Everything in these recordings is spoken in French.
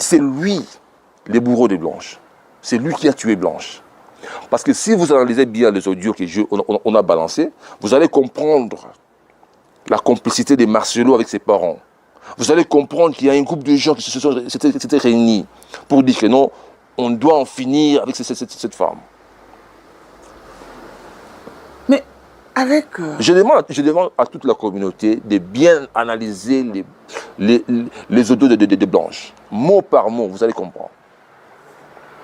c'est lui, le bourreau de Blanche. C'est lui qui a tué Blanche. Parce que si vous analysez bien les audios qu'on a balancés, vous allez comprendre la complicité de Marcelo avec ses parents. Vous allez comprendre qu'il y a un groupe de gens qui s'étaient réunis pour dire que non, on doit en finir avec cette femme. Mais avec... Je demande à toute la communauté de bien analyser les audios de Blanche. Mot par mot, vous allez comprendre.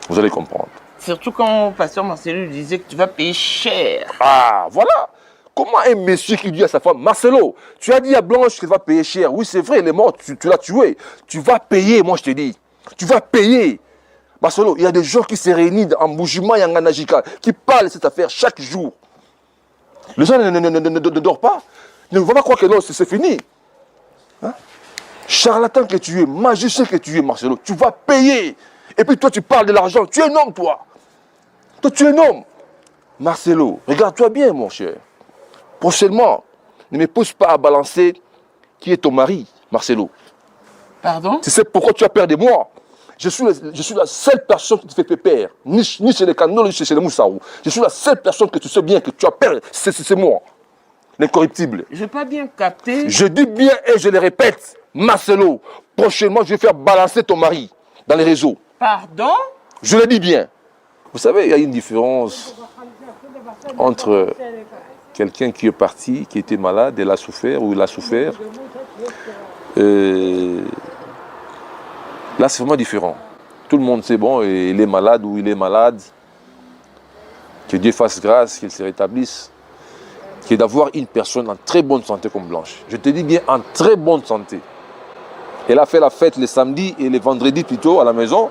Vous allez comprendre. Surtout quand pasteur Marcelo disait que tu vas payer cher. Ah, voilà. Comment un monsieur qui dit à sa femme, Marcelo, tu as dit à Blanche qu'elle va payer cher. Oui, c'est vrai, elle est morte, tu l'as tuée. Tu vas payer, moi je te dis. Tu vas payer. Marcelo, il y a des gens qui se réunissent en Boujima et en Ganajika, qui parlent de cette affaire chaque jour. Les gens ne dorment pas. Ils ne vont pas croire que non, c'est fini. Hein? Charlatan que tu es, magicien que tu es, Marcelo, tu vas payer. Et puis toi, tu parles de l'argent. Tu es un homme, toi. Toi, tu es un homme. Marcelo, regarde-toi bien, mon cher. Prochainement, ne me pousse pas à balancer qui est ton mari, Marcelo. Pardon? Tu sais pourquoi tu as peur de moi? Je suis la seule personne qui te fait pépère. Ni chez les canaux, ni chez les Moussaou. Je suis la seule personne que tu sais bien que tu as peur. C'est moi. L'incorruptible. Je n'ai pas bien capté. Je dis bien et je le répète, Marcelo, prochainement, je vais faire balancer ton mari dans les réseaux. Pardon? Je le dis bien. Vous savez, il y a une différence entre quelqu'un qui est parti, qui était malade, elle a souffert ou il a souffert. Là, c'est vraiment différent. Tout le monde sait, bon, il est malade ou il est malade. Que Dieu fasse grâce, qu'il se rétablisse. Que d'avoir une personne en très bonne santé comme Blanche. Je te dis bien, en très bonne santé. Elle a fait la fête le samedi et le vendredi plutôt à la maison.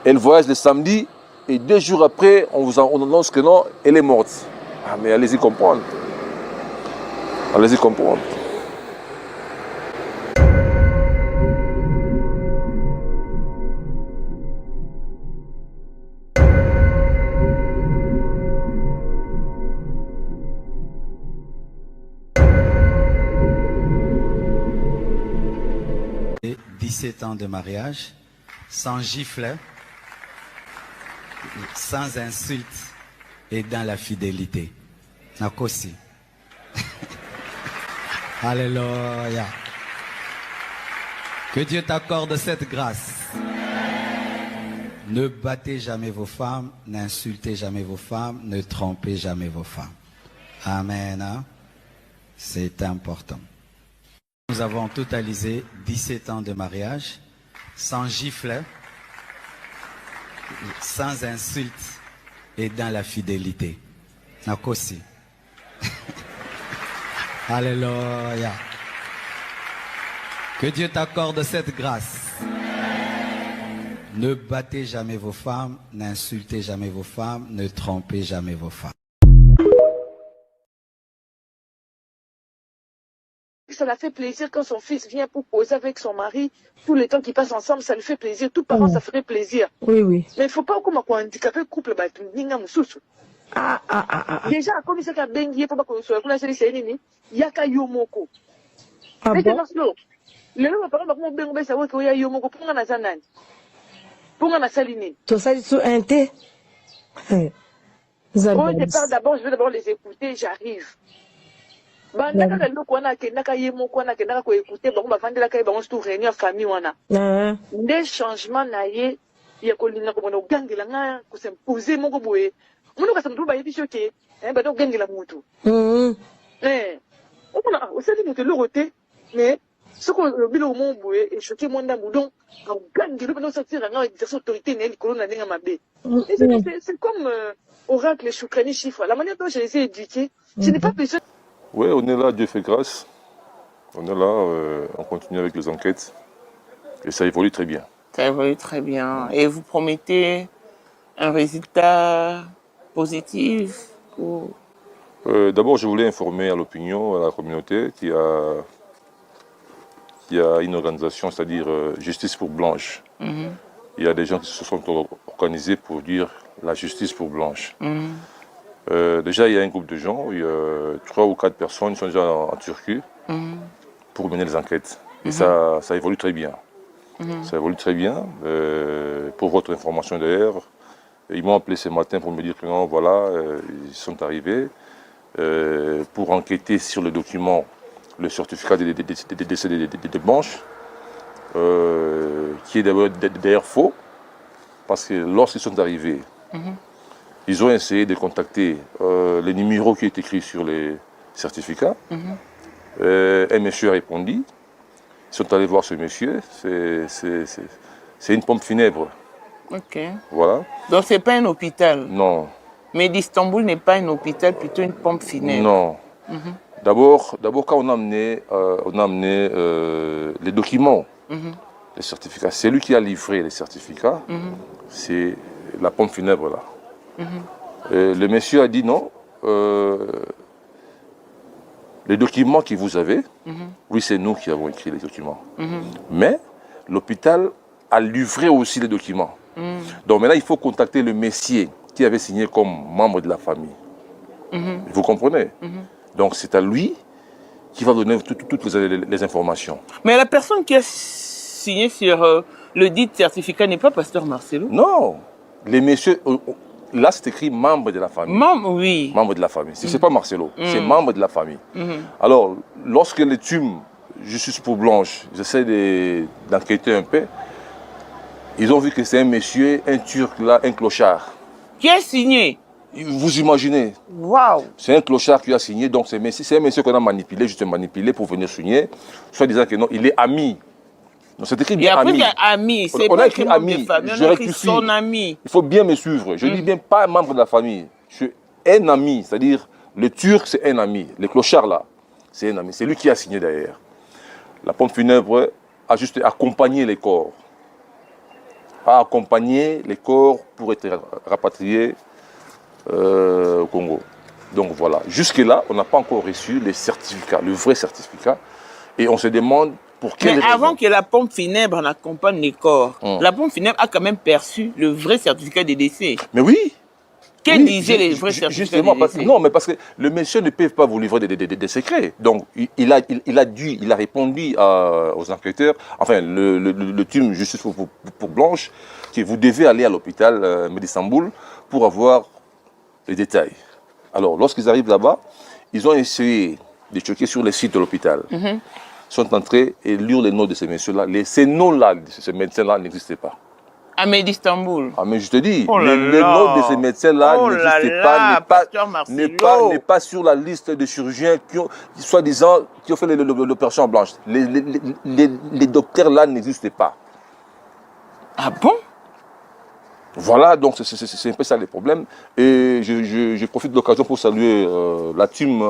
Elle voyage le samedi et 2 jours après, on annonce que non, elle est morte. Ah, mais allez-y comprendre. Allez-y comprendre. Et 17 ans de mariage, sans giflet, sans insulte et dans la fidélité. Nakosi. Alléluia. Que Dieu t'accorde cette grâce. Ne battez jamais vos femmes, n'insultez jamais vos femmes, ne trompez jamais vos femmes. Amen. Hein? C'est important. Nous avons totalisé 17 ans de mariage, sans giflet, sans insulte et dans la fidélité. Nakosi. Alléluia. Que Dieu t'accorde cette grâce. Ne battez jamais vos femmes, n'insultez jamais vos femmes, ne trompez jamais vos femmes. Ça l'a fait plaisir quand son fils vient pour causer avec son mari. Tout le temps qu'ils passent ensemble, ça lui fait plaisir. Tout parent, ça ferait plaisir. Oui, oui. Mais il ne faut pas qu'on handicapé couple. Déjà, comme ça, il y a ka yomoko. Ah Mais bon? le nom parle de ben ben savoir qu'il y a yomoko pour na zanani. Pour na saline. Tout ça, c'est un thé. Au départ, d'abord, je vais d'abord les écouter, j'arrive. Bandaka loko wana kendaka yemoko wana kendaka ko écouter bango bavandela kai bango tout réunion famille wana. Des changements na ye ya kolinga ko mona ogangela nga ko s'imposer moko boye. Muno ka samtu ba yebi choke, ba do gangela mutu. Okona osali mutu loroté mais ce qu'on bilo mon boye et choqué mon ndambu donc ogangela ba no sortir nga exercer autorité na likolo na ndenge mabe. C'est comme oracle Choukrani chiffre. La manière dont je les ai éduqués, ce n'est pas besoin. Oui, on est là, Dieu fait grâce. On est là, on continue avec les enquêtes. Et ça évolue très bien. Ça évolue très bien. Et vous promettez un résultat positif ou... D'abord, je voulais informer à l'opinion, à la communauté, qu'il y a une organisation, c'est-à-dire Justice pour Blanche. Il y a des gens qui se sont organisés pour dire la justice pour Blanche. Déjà, il y a un groupe de gens, il y a 3 ou 4 personnes qui sont déjà en Turquie pour mener les enquêtes. Et ça évolue très bien. Ça évolue très bien. Pour votre information d'ailleurs, ils m'ont appelé ce matin pour me dire que non, voilà, ils sont arrivés pour enquêter sur le document, le certificat de décès de Blanche, qui est d'ailleurs faux, parce que lorsqu'ils sont arrivés, ils ont essayé de contacter le numéro qui est écrit sur les certificats. Un monsieur a répondu. Ils sont allés voir ce monsieur. C'est une pompe funèbre. Ok. Voilà. Donc, ce n'est pas un hôpital. Non. Mais d'Istanbul n'est pas un hôpital, plutôt une pompe funèbre. Non. D'abord, quand on a amené, les documents, les certificats, c'est lui qui a livré les certificats. C'est la pompe funèbre là. Le monsieur a dit non. Les documents que vous avez, oui, c'est nous qui avons écrit les documents. Mais l'hôpital a livré aussi les documents. Donc maintenant, il faut contacter le messier qui avait signé comme membre de la famille. Vous comprenez? Donc c'est à lui qui va donner toutes les informations. Mais la personne qui a signé sur le dit certificat n'est pas pasteur Marcelo? Non. Les messieurs... Là, c'est écrit membre de la famille. Membre, oui. Membre de la famille. Ce n'est pas Marcelo, c'est membre de la famille. Alors, lorsque les TUM, Justice pour Blanche, j'essaie d'enquêter un peu, ils ont vu que c'est un monsieur, un Turc là, un clochard. Qui a signé? Vous imaginez? Waouh! C'est un clochard qui a signé, donc c'est un monsieur qu'on a manipulé, juste manipulé pour venir signer, soit disant que non, il est ami. C'est écrit bien ami. Ami. On a écrit ami. Je rectifie. Son ami. Il faut bien me suivre. Je dis bien pas un membre de la famille. Je suis un ami. C'est-à-dire, le Turc, c'est un ami. Le clochard, là, c'est un ami. C'est lui qui a signé derrière. La pompe funèbre a juste accompagné les corps. A accompagné les corps pour être rapatriés au Congo. Donc voilà. Jusque-là, on n'a pas encore reçu les certificats, le vrai certificat. Et on se demande pour quelle raison. Mais avant que la pompe funèbre n'accompagne les corps, la pompe funèbre a quand même perçu le vrai certificat de décès. Mais oui. Quel disait les vrais certificats de décès? Non, mais parce que le monsieur ne peut pas vous livrer des secrets. Donc, il a répondu aux enquêteurs, enfin, le team Justice pour Blanche, que vous devez aller à l'hôpital d'Istanbul pour avoir les détails. Alors, lorsqu'ils arrivent là-bas, ils ont essayé de checker sur les sites de l'hôpital. Sont entrés et lire les noms de ces messieurs-là. Ces noms-là, de ces médecins-là n'existaient pas. Ah, mais d'Istanbul. Ah, mais je te dis, oh les noms de ces médecins-là n'existaient pas, n'est pas sur la liste de chirurgiens qui ont fait l'opération blanche. Les docteurs-là n'existaient pas. Ah bon? Voilà, donc c'est un peu ça les problèmes. Et je profite de l'occasion pour saluer la team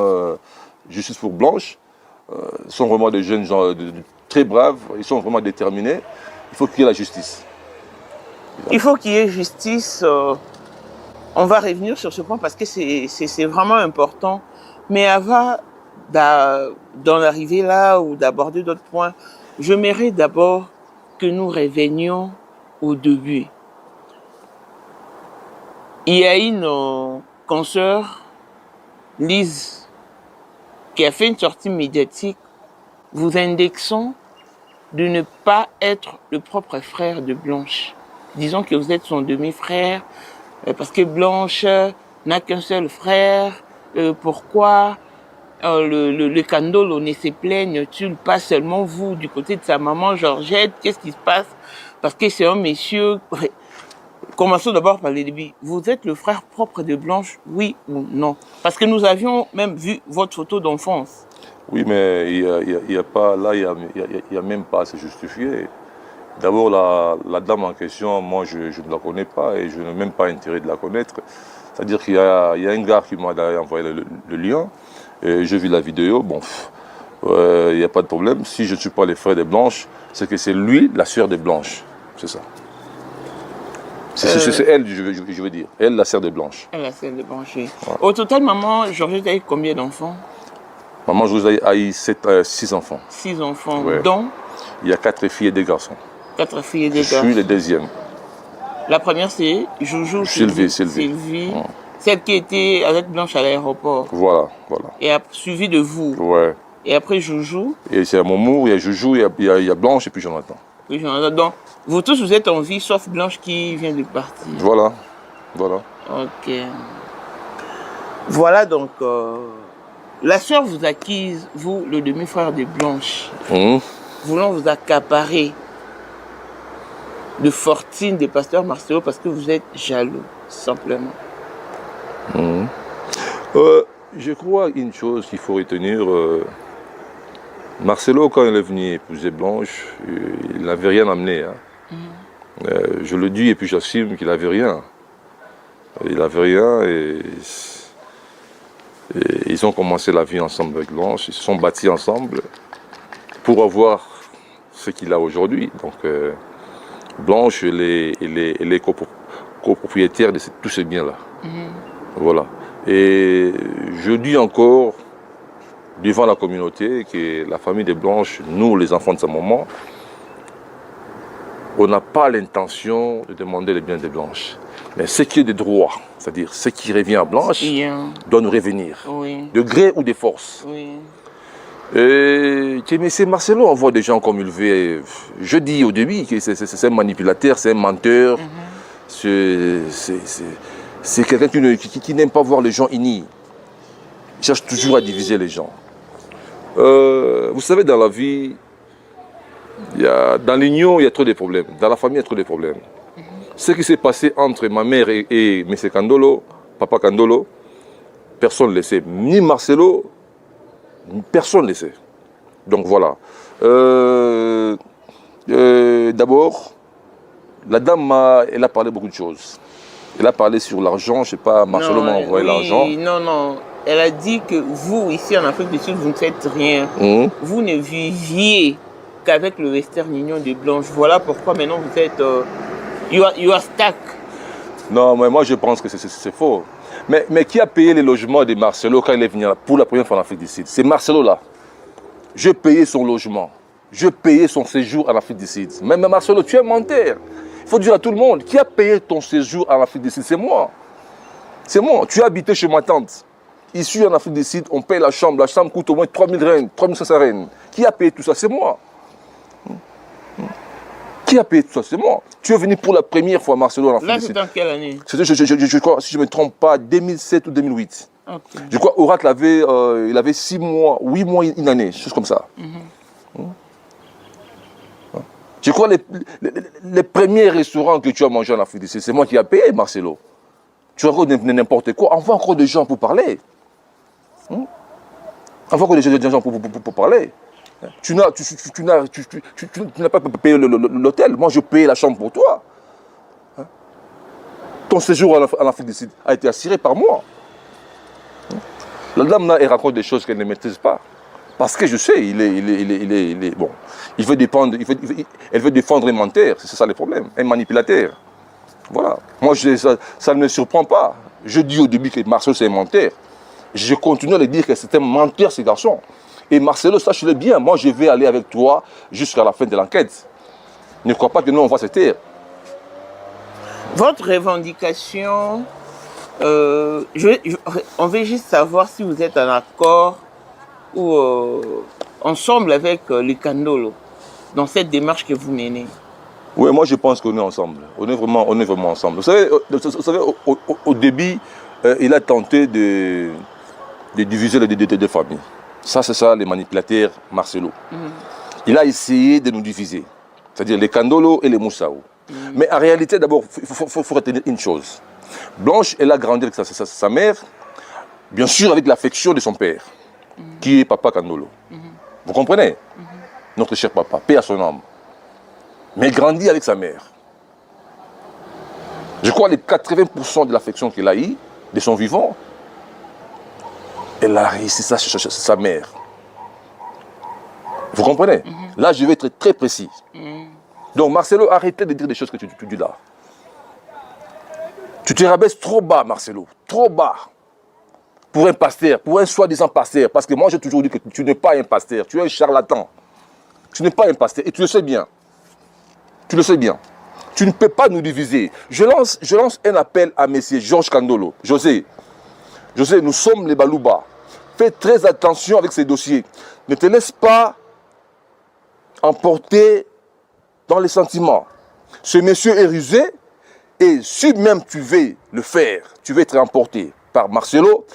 Justice pour Blanche. Ils sont vraiment des jeunes gens très braves, ils sont vraiment déterminés. Il faut qu'il y ait la justice. Il faut qu'il y ait justice. On va revenir sur ce point parce que c'est vraiment important. Mais avant d'en arriver là ou d'aborder d'autres points, j'aimerais d'abord que nous revenions au début. Il y a une consoeur, Lise, qui a fait une sortie médiatique, vous indexant de ne pas être le propre frère de Blanche. Disons que vous êtes son demi-frère, parce que Blanche n'a qu'un seul frère. Pourquoi le Kandolo ne se plaigne-t-il pas seulement vous, du côté de sa maman Georgette? Qu'est-ce qui se passe? Parce que c'est un monsieur... Commençons d'abord par le début. Vous êtes le frère propre de Blanche, oui ou non? Parce que nous avions même vu votre photo d'enfance. Oui, mais il n'y a pas, là, il y a même pas à se justifier. D'abord, la dame en question, moi, je ne la connais pas et je n'ai même pas intérêt de la connaître. C'est-à-dire qu'il y a un gars qui m'a envoyé le lien et j'ai vu la vidéo. Bon, il n'y a pas de problème. Si je ne suis pas le frère de Blanche, c'est que c'est lui, la sœur de Blanche. C'est ça. C'est elle, je veux dire. Elle, la sœur de Blanche. Elle, la sœur de Blanche, oui. Ouais. Au total, maman Georgette a eu combien d'enfants? Maman Georgette a eu 6 enfants. 6 enfants, ouais. Dont il y a 4 filles et 2 garçons. 4 filles et 2 garçons. Je suis le deuxième. La première, c'est Joujou Sylvie. Celle qui était avec Blanche à l'aéroport. Voilà. Et a suivi de vous. Ouais. Et après Joujou. Et c'est à Momo, il y a Joujou, il y a Blanche et puis Jonathan. Oui, donc, vous tous, vous êtes en vie, sauf Blanche qui vient de partir. Voilà, voilà. Ok. Voilà donc, la sœur vous acquise, vous, le demi-frère de Blanche, voulant vous accaparer de fortune des pasteurs Marcelo parce que vous êtes jaloux, simplement. Je crois une chose qu'il faut retenir. Marcelo, quand il est venu épouser Blanche, il n'avait rien amené. Hein. Je le dis et puis j'assume qu'il n'avait rien. Il n'avait rien et ils ont commencé la vie ensemble avec Blanche. Ils se sont bâtis ensemble pour avoir ce qu'il a aujourd'hui. Donc Blanche, elle est copropriétaire de tous ces biens-là. Voilà. Et je dis encore devant la communauté que la famille de Blanche, nous les enfants de sa maman, on n'a pas l'intention de demander les biens de Blanche. Mais ce qui est de droit, c'est-à-dire ce qui revient à Blanche, doit nous revenir, de gré ou de force. Et c'est Marcelo, on voit des gens comme il veut. Je dis au début que c'est un manipulateur, c'est un menteur, c'est quelqu'un qui n'aime pas voir les gens unis. Il cherche toujours à diviser les gens. Vous savez, dans la vie, dans l'union, il y a trop de problèmes. Dans la famille, il y a trop de problèmes. Ce qui s'est passé entre ma mère et M. Kandolo, Papa Kandolo, personne ne le sait. Ni Marcelo, personne ne le sait. Donc voilà. D'abord, la dame, elle a parlé beaucoup de choses. Elle a parlé sur l'argent, je ne sais pas, Marcelo m'a envoyé l'argent. Non. Elle a dit que vous, ici en Afrique du Sud, vous ne faites rien. Vous ne viviez qu'avec le Western Union de Blanche. Voilà pourquoi maintenant vous êtes... you are stuck. Non, mais moi je pense que c'est faux. Mais qui a payé les logements de Marcelo quand il est venu pour la première fois en Afrique du Sud? C'est Marcelo là. Je payais son logement. Je payais son séjour en Afrique du Sud. Mais Marcelo, tu es menteur. Il faut dire à tout le monde, qui a payé ton séjour en Afrique du Sud? C'est moi. C'est moi. Tu as habité chez ma tante. Ici en Afrique du Sud, on paye la chambre. La chambre coûte au moins 3000 rennes, 3500 rennes. Qui a payé tout ça? C'est moi. Qui a payé tout ça? C'est moi. Tu es venu pour la première fois, Marcelo, en Afrique du Sud. Là, c'était en quelle année? C'était, je crois, si je ne me trompe pas, 2007 ou 2008. Okay. Je crois Oracle il avait 6 mois, 8 mois, une année, chose comme ça. Je crois les premiers restaurants que tu as mangé en Afrique du Sud, c'est moi qui ai payé, Marcelo. Tu as n'importe quoi. Envoie encore des gens pour parler. Envoie encore des gens pour parler. Tu n'as pas payé l'hôtel. Moi, je payais la chambre pour toi. Ton séjour en Afrique du Sud a été assuré par moi. La dame là, elle raconte des choses qu'elle ne maîtrise pas. Parce que je sais, bon, elle veut défendre un menteur. C'est ça le problème, un manipulateur. Voilà. Moi, ça ne me surprend pas. Je dis au début que Marcelo, c'est un menteur. Je continue à le dire que c'est un menteur, ce garçon. Et Marcelo, sache-le bien, moi, je vais aller avec toi jusqu'à la fin de l'enquête. Ne crois pas que nous, on va se taire. Votre revendication, on veut juste savoir si vous êtes en accord ou ensemble avec les Kandolo dans cette démarche que vous menez. Oui, moi je pense qu'on est ensemble. On est vraiment ensemble. Vous savez, au début, il a tenté de diviser les deux familles. Ça, c'est ça, les manipulateurs Marcelo. Il a essayé de nous diviser. C'est-à-dire les Kandolo et les Moussaou. Mais en réalité, d'abord, il faut retenir une chose. Blanche, elle a grandi avec sa mère, bien sûr avec l'affection de son père, qui est Papa Kandolo. Vous comprenez? Notre cher papa, paix à son âme. Mais grandit avec sa mère. Je crois que les 80% de l'affection qu'il a eue, de son vivant, elle a réussi ça chez sa mère. Vous comprenez? Là, je vais être très précis. Donc, Marcelo, arrêtez de dire des choses que tu dis là. Tu te rabaisses trop bas, Marcelo. Trop bas. Pour un pasteur, pour un soi-disant pasteur. Parce que moi, j'ai toujours dit que tu n'es pas un pasteur. Tu es un charlatan. Tu n'es pas un pasteur. Et tu le sais bien. Tu le sais bien. Tu ne peux pas nous diviser. Je lance un appel à M. Georges Kandolo. José, nous sommes les Balouba. Fais très attention avec ces dossiers. Ne te laisse pas emporter dans les sentiments. Ce monsieur est rusé, et si même tu veux le faire, tu veux être emporté par Marcelo,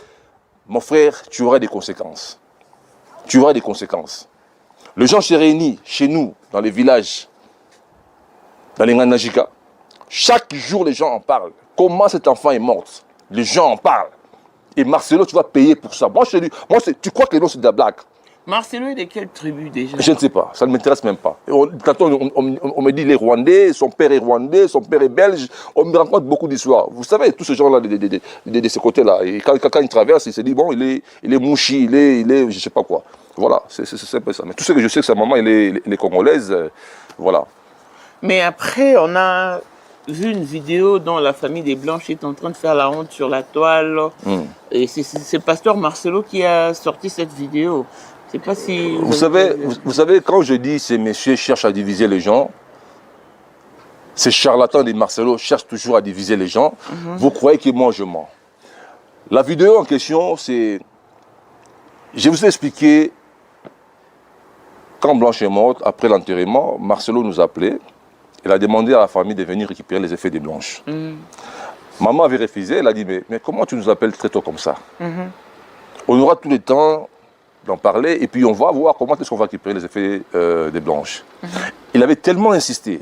mon frère, tu auras des conséquences. Tu auras des conséquences. Les gens se réunissent chez nous, dans les villages, dans les Nganajika. Chaque jour, les gens en parlent. Comment cet enfant est mort? Les gens en parlent. Et Marcelo, tu vas payer pour ça. Moi, je te dis, tu crois que les noms, c'est de la blague? Marcelo est de quelle tribu déjà? Je ne sais pas, ça ne m'intéresse même pas. Quand on me dit les Rwandais, son père est rwandais, son père est belge, on me raconte beaucoup d'histoires. Vous savez, tous ces gens-là de ce côté-là, et quand ils traversent, ils se disent, bon, il est mouchi, il est je ne sais pas quoi. Voilà, c'est un peu ça. Mais tout ce que je sais, que sa maman, elle est congolaise, voilà. Mais après, on a vu une vidéo dont la famille des Blanches est en train de faire la honte sur la toile. Et c'est Pasteur Marcelo qui a sorti cette vidéo. Je sais pas si... Vous savez, quand je dis ces messieurs cherchent à diviser les gens, ces charlatans de Marcelo cherchent toujours à diviser les gens, vous croyez que moi je mens. La vidéo en question, c'est... Je vous ai expliqué, quand Blanche est morte, après l'enterrement, Marcelo nous a appelés. Il a demandé à la famille de venir récupérer les effets des Blanches. Maman avait refusé, elle a dit, mais comment tu nous appelles très tôt comme ça? On aura tout le temps d'en parler et puis on va voir comment est-ce qu'on va récupérer les effets des Blanches. Il avait tellement insisté,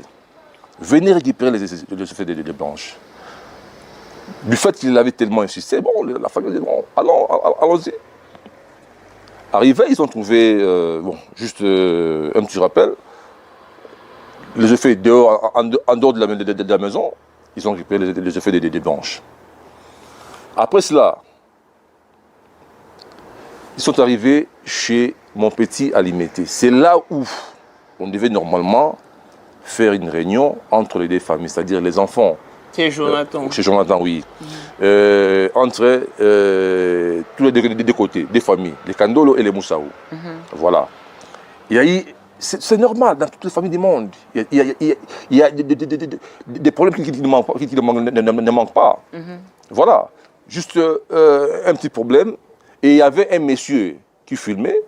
venez récupérer les effets des Blanches. Du fait qu'il avait tellement insisté, bon, la famille a dit, bon, allons-y. Arrivés, ils ont trouvé, juste un petit rappel, les effets dehors, en dehors de la maison, ils ont récupéré les effets des Blanches. Après cela, ils sont arrivés chez mon petit Alimété. C'est là où on devait normalement faire une réunion entre les deux familles, c'est-à-dire les enfants. C'est Jonathan. Chez Jonathan, oui. Entre tous les deux côtés, des familles, les Kandolo et les Moussaou. Voilà. Il y a eu, c'est normal dans toutes les familles du monde. Il y a des problèmes qui ne manquent pas. Voilà. Juste un petit problème. Et il y avait un monsieur qui filmait.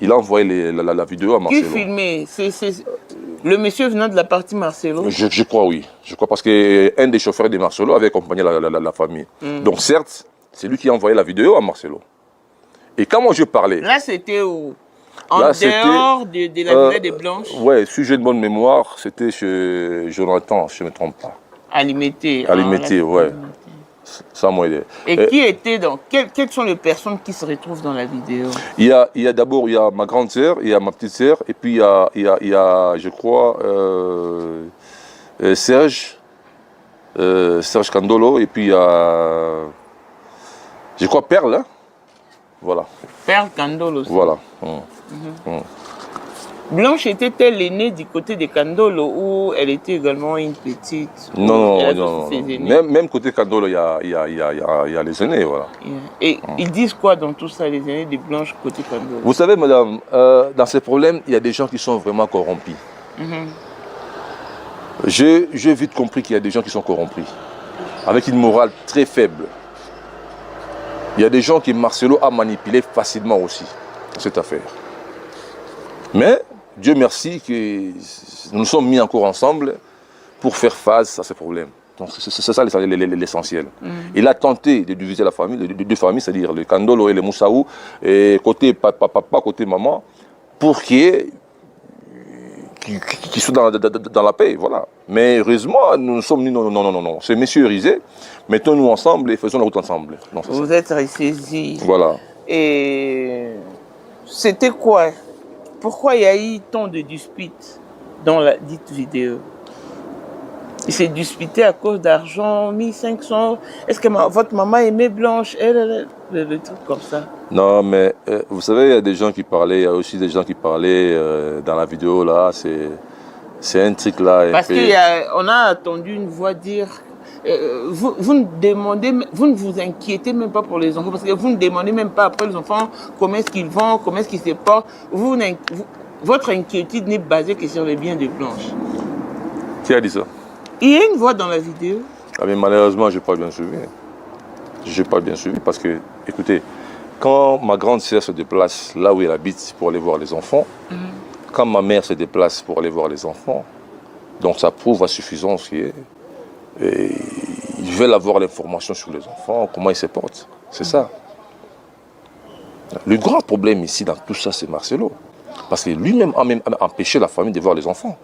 Il a envoyé la vidéo à Marcelo. Qui filmait? C'est le monsieur venant de la partie Marcelo? Je crois, oui. Je crois parce qu'un des chauffeurs de Marcelo avait accompagné la famille. Donc certes, c'est lui qui a envoyé la vidéo à Marcelo. Et quand moi je parlais... Là, c'était où? En dehors de la villa des Blanches? Oui, si j'ai une bonne mémoire, c'était chez Jonathan, si je ne me trompe pas. Alimété. Alimété, oui. Ça m'a aidé. Et qui était dans... Quelles sont les personnes qui se retrouvent dans la vidéo? Il y a d'abord ma grande sœur, il y a ma petite sœur, et puis il y a je crois, Serge Kandolo, et puis il y a, je crois, Perle. Hein? Voilà. Perle Kandolo aussi. Voilà. Blanche était-elle l'aînée du côté de Kandolo ou elle était également une petite? Non. Même côté Kandolo, il y a les aînés, voilà. Et ils disent quoi dans tout ça, les aînés de Blanche côté Kandolo? Vous savez, madame, dans ces problèmes, il y a des gens qui sont vraiment corrompus. J'ai vite compris qu'il y a des gens qui sont corrompus, avec une morale très faible. Il y a des gens que Marcelo a manipulés facilement aussi, dans cette affaire. Mais, Dieu merci que nous nous sommes mis encore ensemble pour faire face à ces problèmes. Donc c'est ça l'essentiel. Il a tenté de diviser la famille, les deux familles, c'est-à-dire le Kandolo et le Moussaou, et côté papa, côté maman, pour qu'ils soient dans la paix, voilà. Mais heureusement, nous nous sommes dit non. C'est messieurs risés, mettons-nous ensemble et faisons la route ensemble. Non, vous êtes ressaisis. Voilà. Et c'était quoi? Pourquoi il y a eu tant de disputes dans la dite vidéo? Il s'est disputé à cause d'argent, 1500. Est-ce que votre maman aimait Blanche? Le truc comme ça. Non, mais vous savez, il y a des gens qui parlaient, il y a aussi des gens qui parlaient dans la vidéo là. C'est un truc là. Parce qu'on a entendu une voix dire. Vous ne vous inquiétez même pas pour les enfants, parce que vous ne demandez même pas après les enfants comment est-ce qu'ils vont, comment est-ce qu'ils se portent. Votre inquiétude n'est basée que sur les biens de Blanche. Qui a dit ça? Il y a une voix dans la vidéo. Ah mais malheureusement, je n'ai pas bien suivi. Je n'ai pas bien suivi parce que, écoutez, quand ma grande sœur se déplace là où elle habite pour aller voir les enfants, quand ma mère se déplace pour aller voir les enfants, donc ça prouve à suffisance qu'ils veulent avoir l'information sur les enfants, comment ils se portent. C'est ça. Le grand problème ici dans tout ça, c'est Marcelo. Parce que lui-même a même empêché la famille de voir les enfants.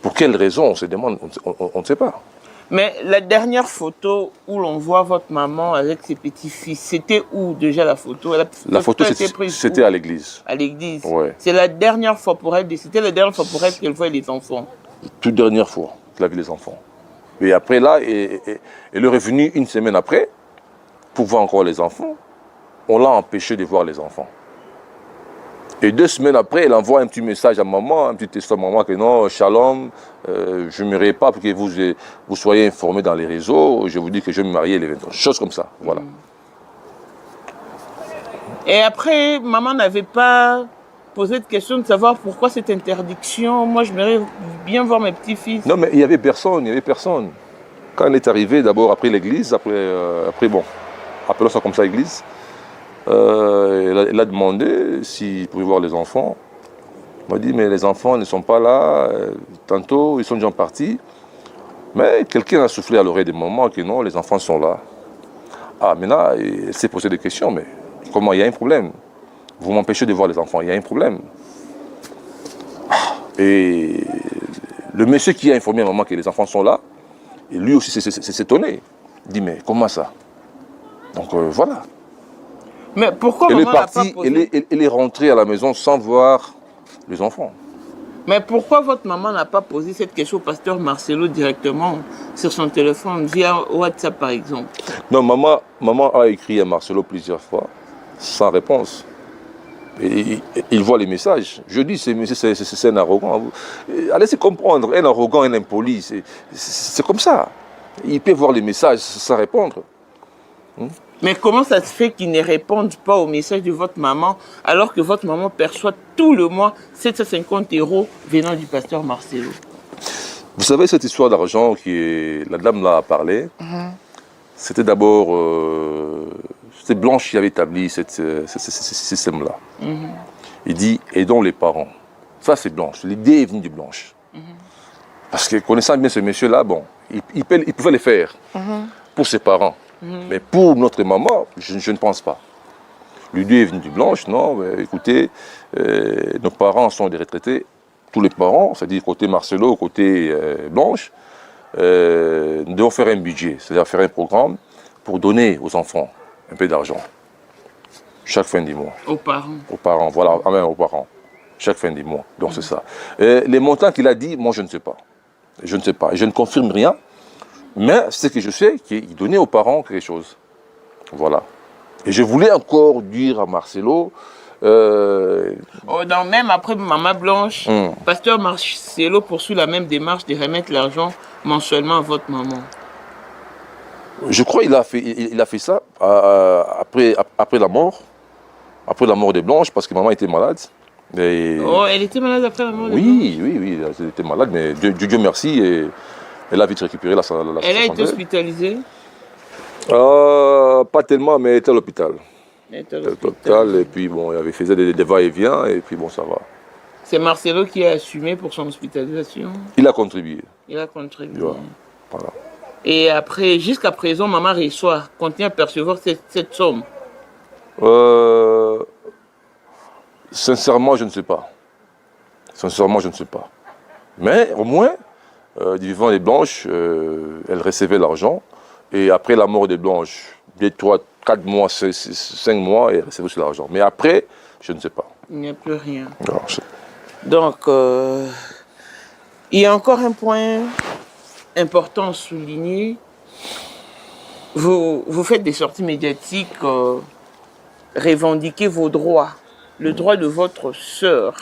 Pour quelle raison, on se demande, on ne sait pas. Mais la dernière photo où l'on voit votre maman avec ses petits-fils, c'était où déjà la photo? La photo, c'était à l'église. À l'église. Ouais. C'est la dernière fois pour elle, c'était la dernière fois pour elle qu'elle voit les enfants. Toute dernière fois qu'elle a vu les enfants. Et après là, elle est revenue une semaine après pour voir encore les enfants. On l'a empêché de voir les enfants. Et 2 semaines après, elle envoie un petit message à maman, un petit texto à maman que non, shalom, je ne m'aimerais pas pour que vous soyez informés dans les réseaux. Je vous dis que je vais me marier les 20 ans. Chose comme ça, voilà. Et après, maman n'avait pas posé de question de savoir pourquoi cette interdiction. Moi, je m'aimerais bien voir mes petits-fils. Non, mais il n'y avait personne, Quand elle est arrivée, d'abord après l'église, après bon, appelons ça comme ça l'église, elle a demandé s'il pouvait voir les enfants. Elle m'a dit, mais les enfants ne sont pas là. Tantôt, ils sont déjà partis. Mais quelqu'un a soufflé à l'oreille des mamans que non, les enfants sont là. Ah, maintenant, elle s'est posé des questions, mais comment? Il y a un problème. Vous m'empêchez de voir les enfants, il y a un problème. Et le monsieur qui a informé à maman que les enfants sont là, et lui aussi s'est étonné. Il dit, mais comment ça? Donc voilà. Mais pourquoi elle maman est partie, elle est rentrée à la maison sans voir les enfants. Mais pourquoi votre maman n'a pas posé cette question au pasteur Marcelo directement sur son téléphone, via WhatsApp par exemple? Non, maman a écrit à Marcelo plusieurs fois, sans réponse. Et il voit les messages. Je dis, c'est un arrogant. Allez-y comprendre, un arrogant, un impoli, c'est comme ça. Il peut voir les messages sans répondre. Mais comment ça se fait qu'ils ne répondent pas aux messages de votre maman alors que votre maman perçoit tout le mois 750 € venant du pasteur Marcelo? Vous savez, cette histoire d'argent la dame là a parlé, c'était d'abord c'était Blanche qui avait établi ce système-là. Il dit, aidons les parents. Ça, c'est Blanche. L'idée est venue de Blanche. Parce que connaissant bien ce monsieur-là, bon, il pouvait le faire pour ses parents. Mais pour notre maman, je ne pense pas. L'idée est venue de Blanche, non, mais écoutez, nos parents sont des retraités, tous les parents, c'est-à-dire côté Marcelo, côté Blanche, nous devons faire un budget, c'est-à-dire faire un programme pour donner aux enfants un peu d'argent, chaque fin du mois. Aux parents. Aux parents, voilà, même aux parents, chaque fin du mois, donc c'est ça. Les montants qu'il a dit, moi je ne sais pas. Je ne sais pas, je ne confirme rien. Mais ce que je sais, qu'il donnait aux parents quelque chose. Voilà. Et je voulais encore dire à Marcelo... non, même après Maman Blanche, pasteur Marcelo poursuit la même démarche de remettre l'argent mensuellement à votre maman. Je crois qu'il a fait ça après la mort. Après la mort de Blanche, parce que maman était malade. Et... Oh, elle était malade après la mort de Blanche? Oui, elle était malade, mais Dieu merci. Et... Elle a vite récupéré la santé. Elle a été hospitalisée? Pas tellement, mais elle était à l'hôpital. Elle était à l'hôpital. Et puis bon, il faisait des va-et-vient, et puis bon, ça va. C'est Marcelo qui a assumé pour son hospitalisation? Il a contribué. Il a contribué. Voilà. Et après, jusqu'à présent, maman reçoit, continue à percevoir cette somme? Sincèrement, je ne sais pas. Sincèrement, je ne sais pas. Mais au moins... du vivant des Blanches, elle recevait l'argent. Et après la mort des Blanches, 3, 4 mois, 5 mois, elle recevait aussi l'argent. Mais après, je ne sais pas. Il n'y a plus rien. Non, donc, il y a encore un point important à souligner. Vous faites des sorties médiatiques, revendiquez vos droits. Le droit de votre sœur,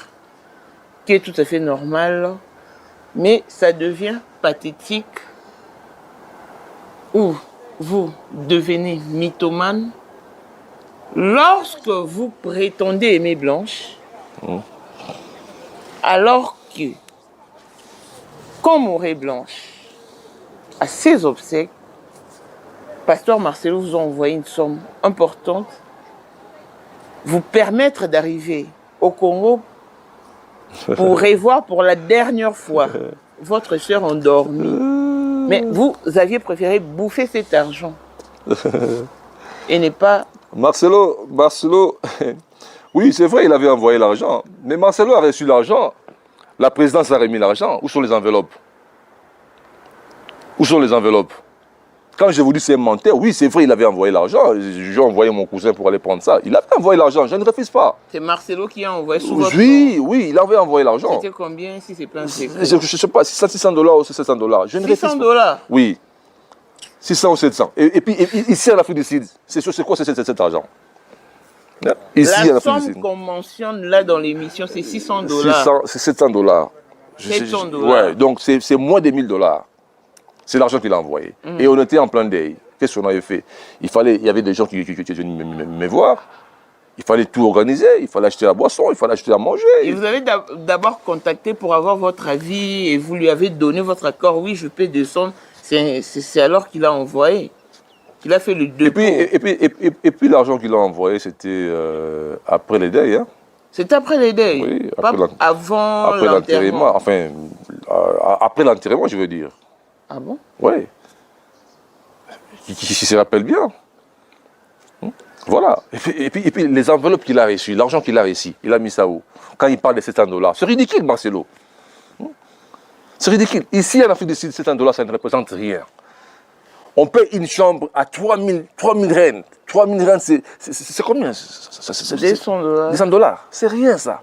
qui est tout à fait normal. Mais ça devient pathétique où vous devenez mythomane lorsque vous prétendez aimer Blanche, alors que, comme aurait Blanche, à ses obsèques, pasteur Marcelo vous a envoyé une somme importante, vous permettre d'arriver au Congo pour revoir pour la dernière fois votre soeur endormie. Mais vous aviez préféré bouffer cet argent et ne pas... Marcelo, oui, c'est vrai, il avait envoyé l'argent. Mais Marcelo a reçu l'argent. La présidence a remis l'argent. Où sont les enveloppes? Où sont les enveloppes? Quand je vous dis c'est un menteur, oui, c'est vrai, il avait envoyé l'argent. J'ai envoyé mon cousin pour aller prendre ça. Il avait envoyé l'argent, je ne refuse pas. C'est Marcelo qui a envoyé sous votre Oui, oui, il avait envoyé l'argent. C'était combien si c'est plein de secret? Je ne sais pas, $600 ou $700. Je ne refuse pas. $600? Oui. 600 ou 700. Et puis, ici, à l'Afrique du Sud, c'est quoi cet argent? Ici, la somme qu'on mentionne là dans l'émission, c'est $600. C'est $700. $700. Ouais, donc c'est moins de $1000. C'est l'argent qu'il a envoyé. Et on était en plein day. Qu'est-ce qu'on avait fait? Il y avait des gens qui venaient me voir. Il fallait tout organiser. Il fallait acheter la boisson, il fallait acheter à manger. Et vous avez d'abord contacté pour avoir votre avis et vous lui avez donné votre accord. Oui, je peux descendre. C'est alors qu'il a envoyé. Il a fait le dépôt. Et puis l'argent qu'il a envoyé, c'était après les deuils. Hein? C'était après les deuils? Oui, avant l'enterrement. Enfin, après l'enterrement, je veux dire. Ah bon? Oui. Qui se rappelle bien. Voilà. Et puis les enveloppes qu'il a reçues, l'argent qu'il a reçu, il a mis ça où? Quand il parle de $700. C'est ridicule, Marcelo. C'est ridicule. Ici, en Afrique du Sud, $700, ça ne représente rien. On paye une chambre à 3000 rentes. 3000 rentes, c'est combien? $200. C'est rien, ça.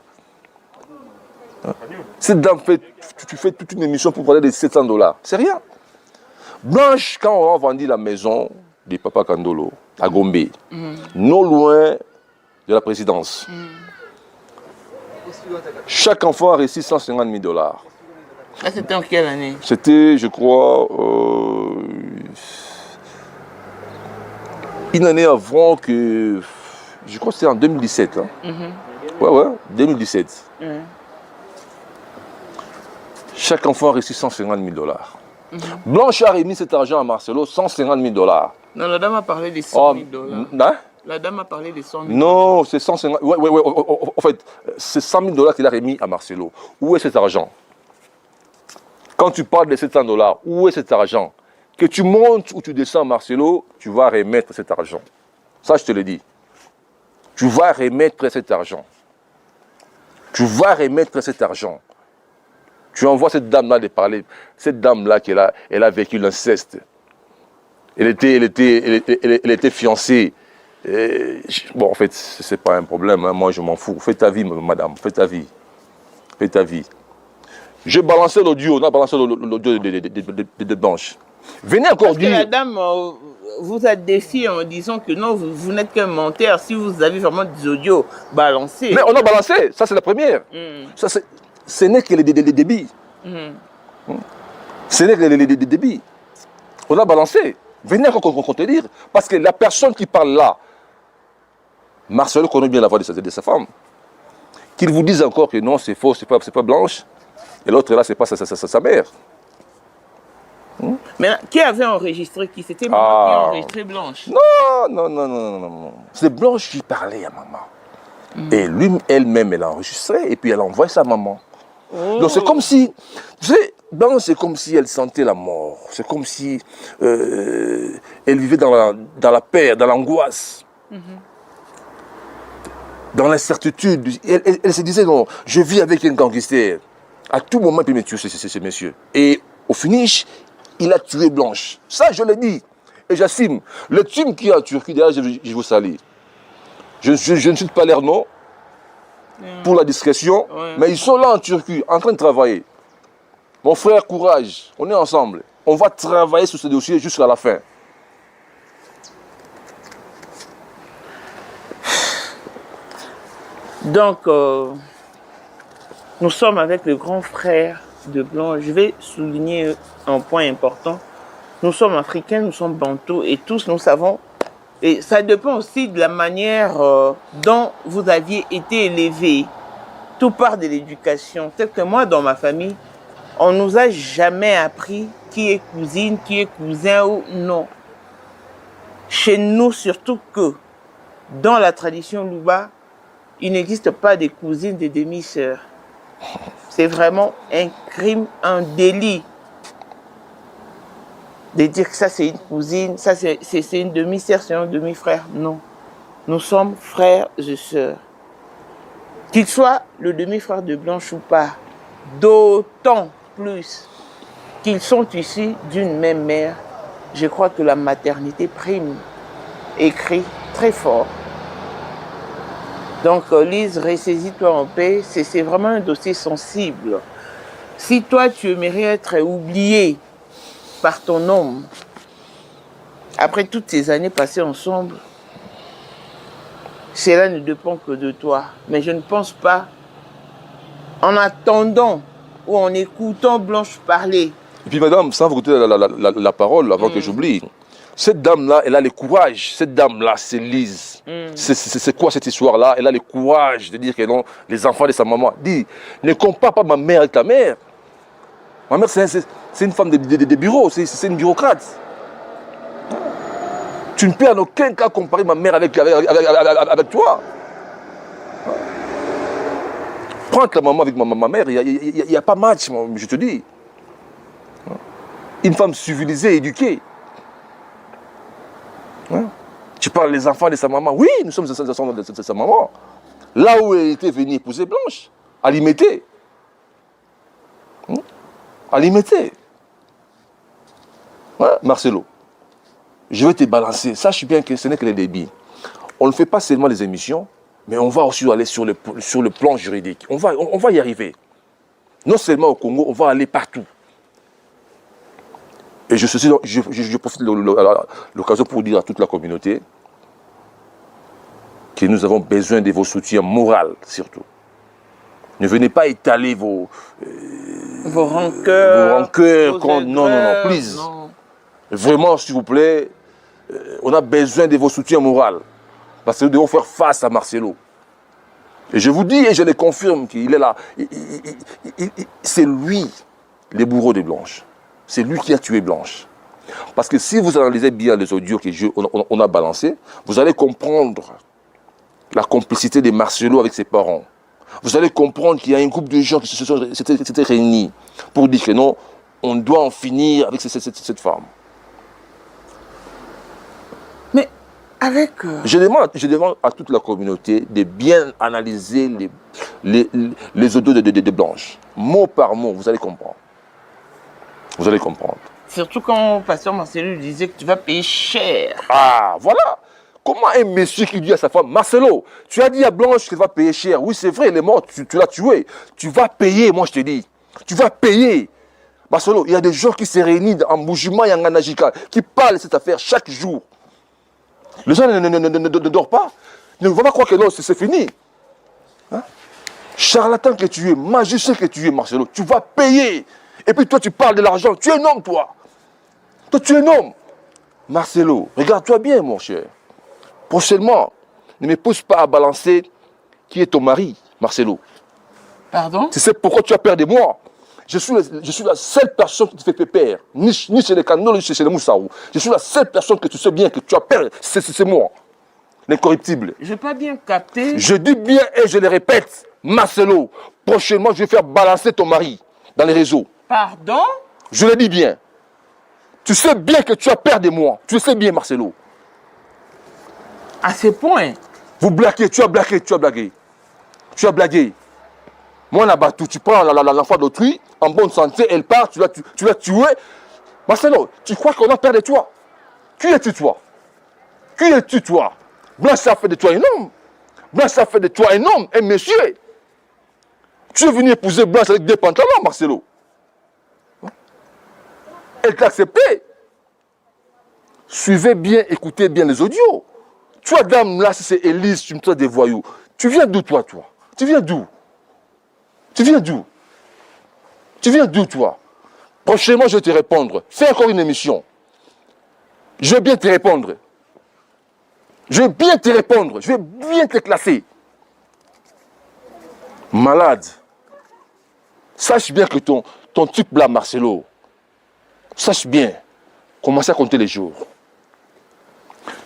Tu fais toute une émission pour parler de $700. C'est rien. Blanche, quand on a vendu la maison de Papa Kandolo à Gombe, non loin de la présidence, chaque enfant a reçu $150 000. Ça, c'était en quelle année? C'était, je crois, une année avant que... Je crois que c'était en 2017. Hein. Ouais, 2017. Chaque enfant a reçu $150 000. Blanche a remis cet argent à Marcelo, $150 000. Non, la dame a parlé des $100 000. Hein? La dame a parlé des $100 000. Non, c'est 150 000. Ouais. En fait, c'est $100 000 qu'il a remis à Marcelo. Où est cet argent? Quand tu parles de $700, où est cet argent? Que tu montes ou tu descends, Marcelo, tu vas remettre cet argent. Ça, je te le dis. Tu vas remettre cet argent. Tu vas remettre cet argent. Tu envoies cette dame-là de parler. Cette dame-là, elle a vécu l'inceste. Elle était fiancée. Bon, en fait, ce n'est pas un problème. Hein. Moi, je m'en fous. Fais ta vie, madame. Fais ta vie. Fais ta vie. J'ai balancé l'audio. On a balancé l'audio de Blanche. Venez encore dire... Parce que la dame vous a défié en disant que non, vous n'êtes qu'un menteur. Si vous avez vraiment des audios balancés... Mais on a balancé. Ça, c'est la première. Ça, ce n'est que les débits. Ce n'est que les débits. On a balancé. Venez encore te dire. Parce que la personne qui parle là, Marcelo connaît bien la voix de sa femme. Qu'il vous dise encore que non, c'est faux, c'est pas Blanche. Et l'autre là, c'est pas sa mère. Mais qui avait enregistré qui? C'était maman qui a enregistré Blanche? Non. C'est Blanche qui parlait à maman. Et elle-même, elle a enregistré et puis elle a envoyé sa maman. Donc c'est comme si, tu sais, Blanche, c'est comme si elle sentait la mort. C'est comme si elle vivait dans la peur, dans l'angoisse. Dans l'incertitude. Elle se disait, non, je vis avec un gangster. À tout moment, il peut me tuer, ce monsieur. Et au finish, il a tué Blanche. Ça, je l'ai dit. Et j'assume. Le team qui est en Turquie, d'ailleurs, je vous salue. Je ne cite pas leur nom pour la discrétion, mais ils sont là en Turquie, en train de travailler. Mon frère, courage. On est ensemble. On va travailler sur ce dossier jusqu'à la fin. Donc, nous sommes avec le grand frère de Blanche. Je vais souligner un point important. Nous sommes africains, nous sommes bantous et tous nous savons, et ça dépend aussi de la manière dont vous aviez été élevés. Tout part de l'éducation. Tel que moi, dans ma famille, on ne nous a jamais appris qui est cousine, qui est cousin ou non. Chez nous, surtout que dans la tradition Luba, il n'existe pas de cousines, de demi-sœurs. C'est vraiment un crime, un délit. De dire que ça c'est une cousine, ça c'est une demi-sœur, c'est un demi-frère. Non. Nous sommes frères et sœurs. Qu'il soit le demi-frère de Blanche ou pas, d'autant plus qu'ils sont issus d'une même mère, je crois que la maternité prime, écrit très fort. Donc Lise, ressaisis-toi en paix, c'est vraiment un dossier sensible. Si toi tu aimerais être oublié par ton homme, après toutes ces années passées ensemble, cela ne dépend que de toi. Mais je ne pense pas, en attendant ou en écoutant Blanche parler. Et puis madame, sans vous écouter la parole, avant que j'oublie, cette dame-là, elle a le courage. Cette dame-là, c'est Lise. C'est quoi cette histoire-là? Elle a le courage de dire que non, les enfants de sa maman. Dis, ne compare pas ma mère avec ta mère. Ma mère, c'est une femme de bureau, c'est une bureaucrate. Tu ne peux en aucun cas comparer ma mère avec toi. Prends ta maman avec ma mère, il n'y a pas match, je te dis. Une femme civilisée, éduquée. Tu parles des enfants de sa maman. Oui, nous sommes des enfants de sa maman. Là où elle était venue épouser Blanche, à l'imiter. À l'imiter. Marcelo, je vais te balancer. Sache bien que ce n'est que les débits. On ne fait pas seulement les émissions, mais on va aussi aller sur le plan juridique. On va y arriver. Non seulement au Congo, on va aller partout. Et je profite de l'occasion pour dire à toute la communauté que nous avons besoin de vos soutiens moraux, surtout. Ne venez pas étaler vos rancœurs. Non, please. Non. Vraiment, s'il vous plaît, on a besoin de vos soutiens moraux. Parce que nous devons faire face à Marcelo. Et je vous dis, et je le confirme, qu'il est là. C'est lui, le bourreau de Blanche. C'est lui qui a tué Blanche. Parce que si vous analysez bien les audios qu'on a balancés, vous allez comprendre la complicité de Marcelo avec ses parents. Vous allez comprendre qu'il y a un groupe de gens qui s'étaient réunis pour dire que non, on doit en finir avec cette femme. Mais avec... Je demande à toute la communauté de bien analyser les audios de Blanche. Mot par mot, vous allez comprendre. Vous allez comprendre. Surtout quand Pasteur Marcelo disait que tu vas payer cher. Ah, voilà. Comment un monsieur qui dit à sa femme, Marcelo, tu as dit à Blanche qu'il va payer cher. Oui, c'est vrai, elle est morte, tu l'as tué. Tu vas payer, moi je te dis. Tu vas payer. Marcelo, il y a des gens qui se réunissent en Boujima et en Anajika, qui parlent de cette affaire chaque jour. Les gens ne dorment pas. Ne vont pas croire que non, c'est fini. Hein? Charlatan que tu es, magicien que tu es, Marcelo, tu vas payer. Et puis toi, tu parles de l'argent. Tu es un homme, toi. Toi, tu es un homme. Marcelo, regarde-toi bien, mon cher. Prochainement, ne me pousse pas à balancer qui est ton mari, Marcelo. Pardon? Tu sais pourquoi tu as peur de moi? Je suis la seule personne qui te fait peur. Ni chez les Kano, ni chez les Moussaou. Je suis la seule personne que tu sais bien que tu as peur. C'est moi. L'incorruptible. Je n'ai pas bien capté. Je dis bien et je le répète, Marcelo, prochainement, je vais faire balancer ton mari dans les réseaux. Pardon? Je le dis bien. Tu sais bien que tu as peur de moi. Tu le sais bien, Marcelo. À ce point? Vous blaguez, tu as blagué, tu as blagué. Tu as blagué. Moi, là-bas, tu prends l'enfant d'autrui, en bonne santé, elle part, tu l'as tué. Marcelo, tu crois qu'on a peur de toi? Qui es-tu, toi? Qui es-tu, toi? Blanche a fait de toi un homme. Blanche a fait de toi un homme, un monsieur. Tu es venu épouser Blanche avec des pantalons, Marcelo. Elle t'a accepté. Suivez bien, écoutez bien les audios. Toi, dame, là, si c'est Élise, tu me traites des voyous. Tu viens d'où, toi? Tu viens d'où? Tu viens d'où? Tu viens d'où, toi? Prochainement, je vais te répondre. Fais encore une émission. Je vais bien te répondre. Je vais bien te répondre. Je vais bien te classer. Malade. Sache bien que ton type là, Marcelo, sache bien, commencez à compter les jours.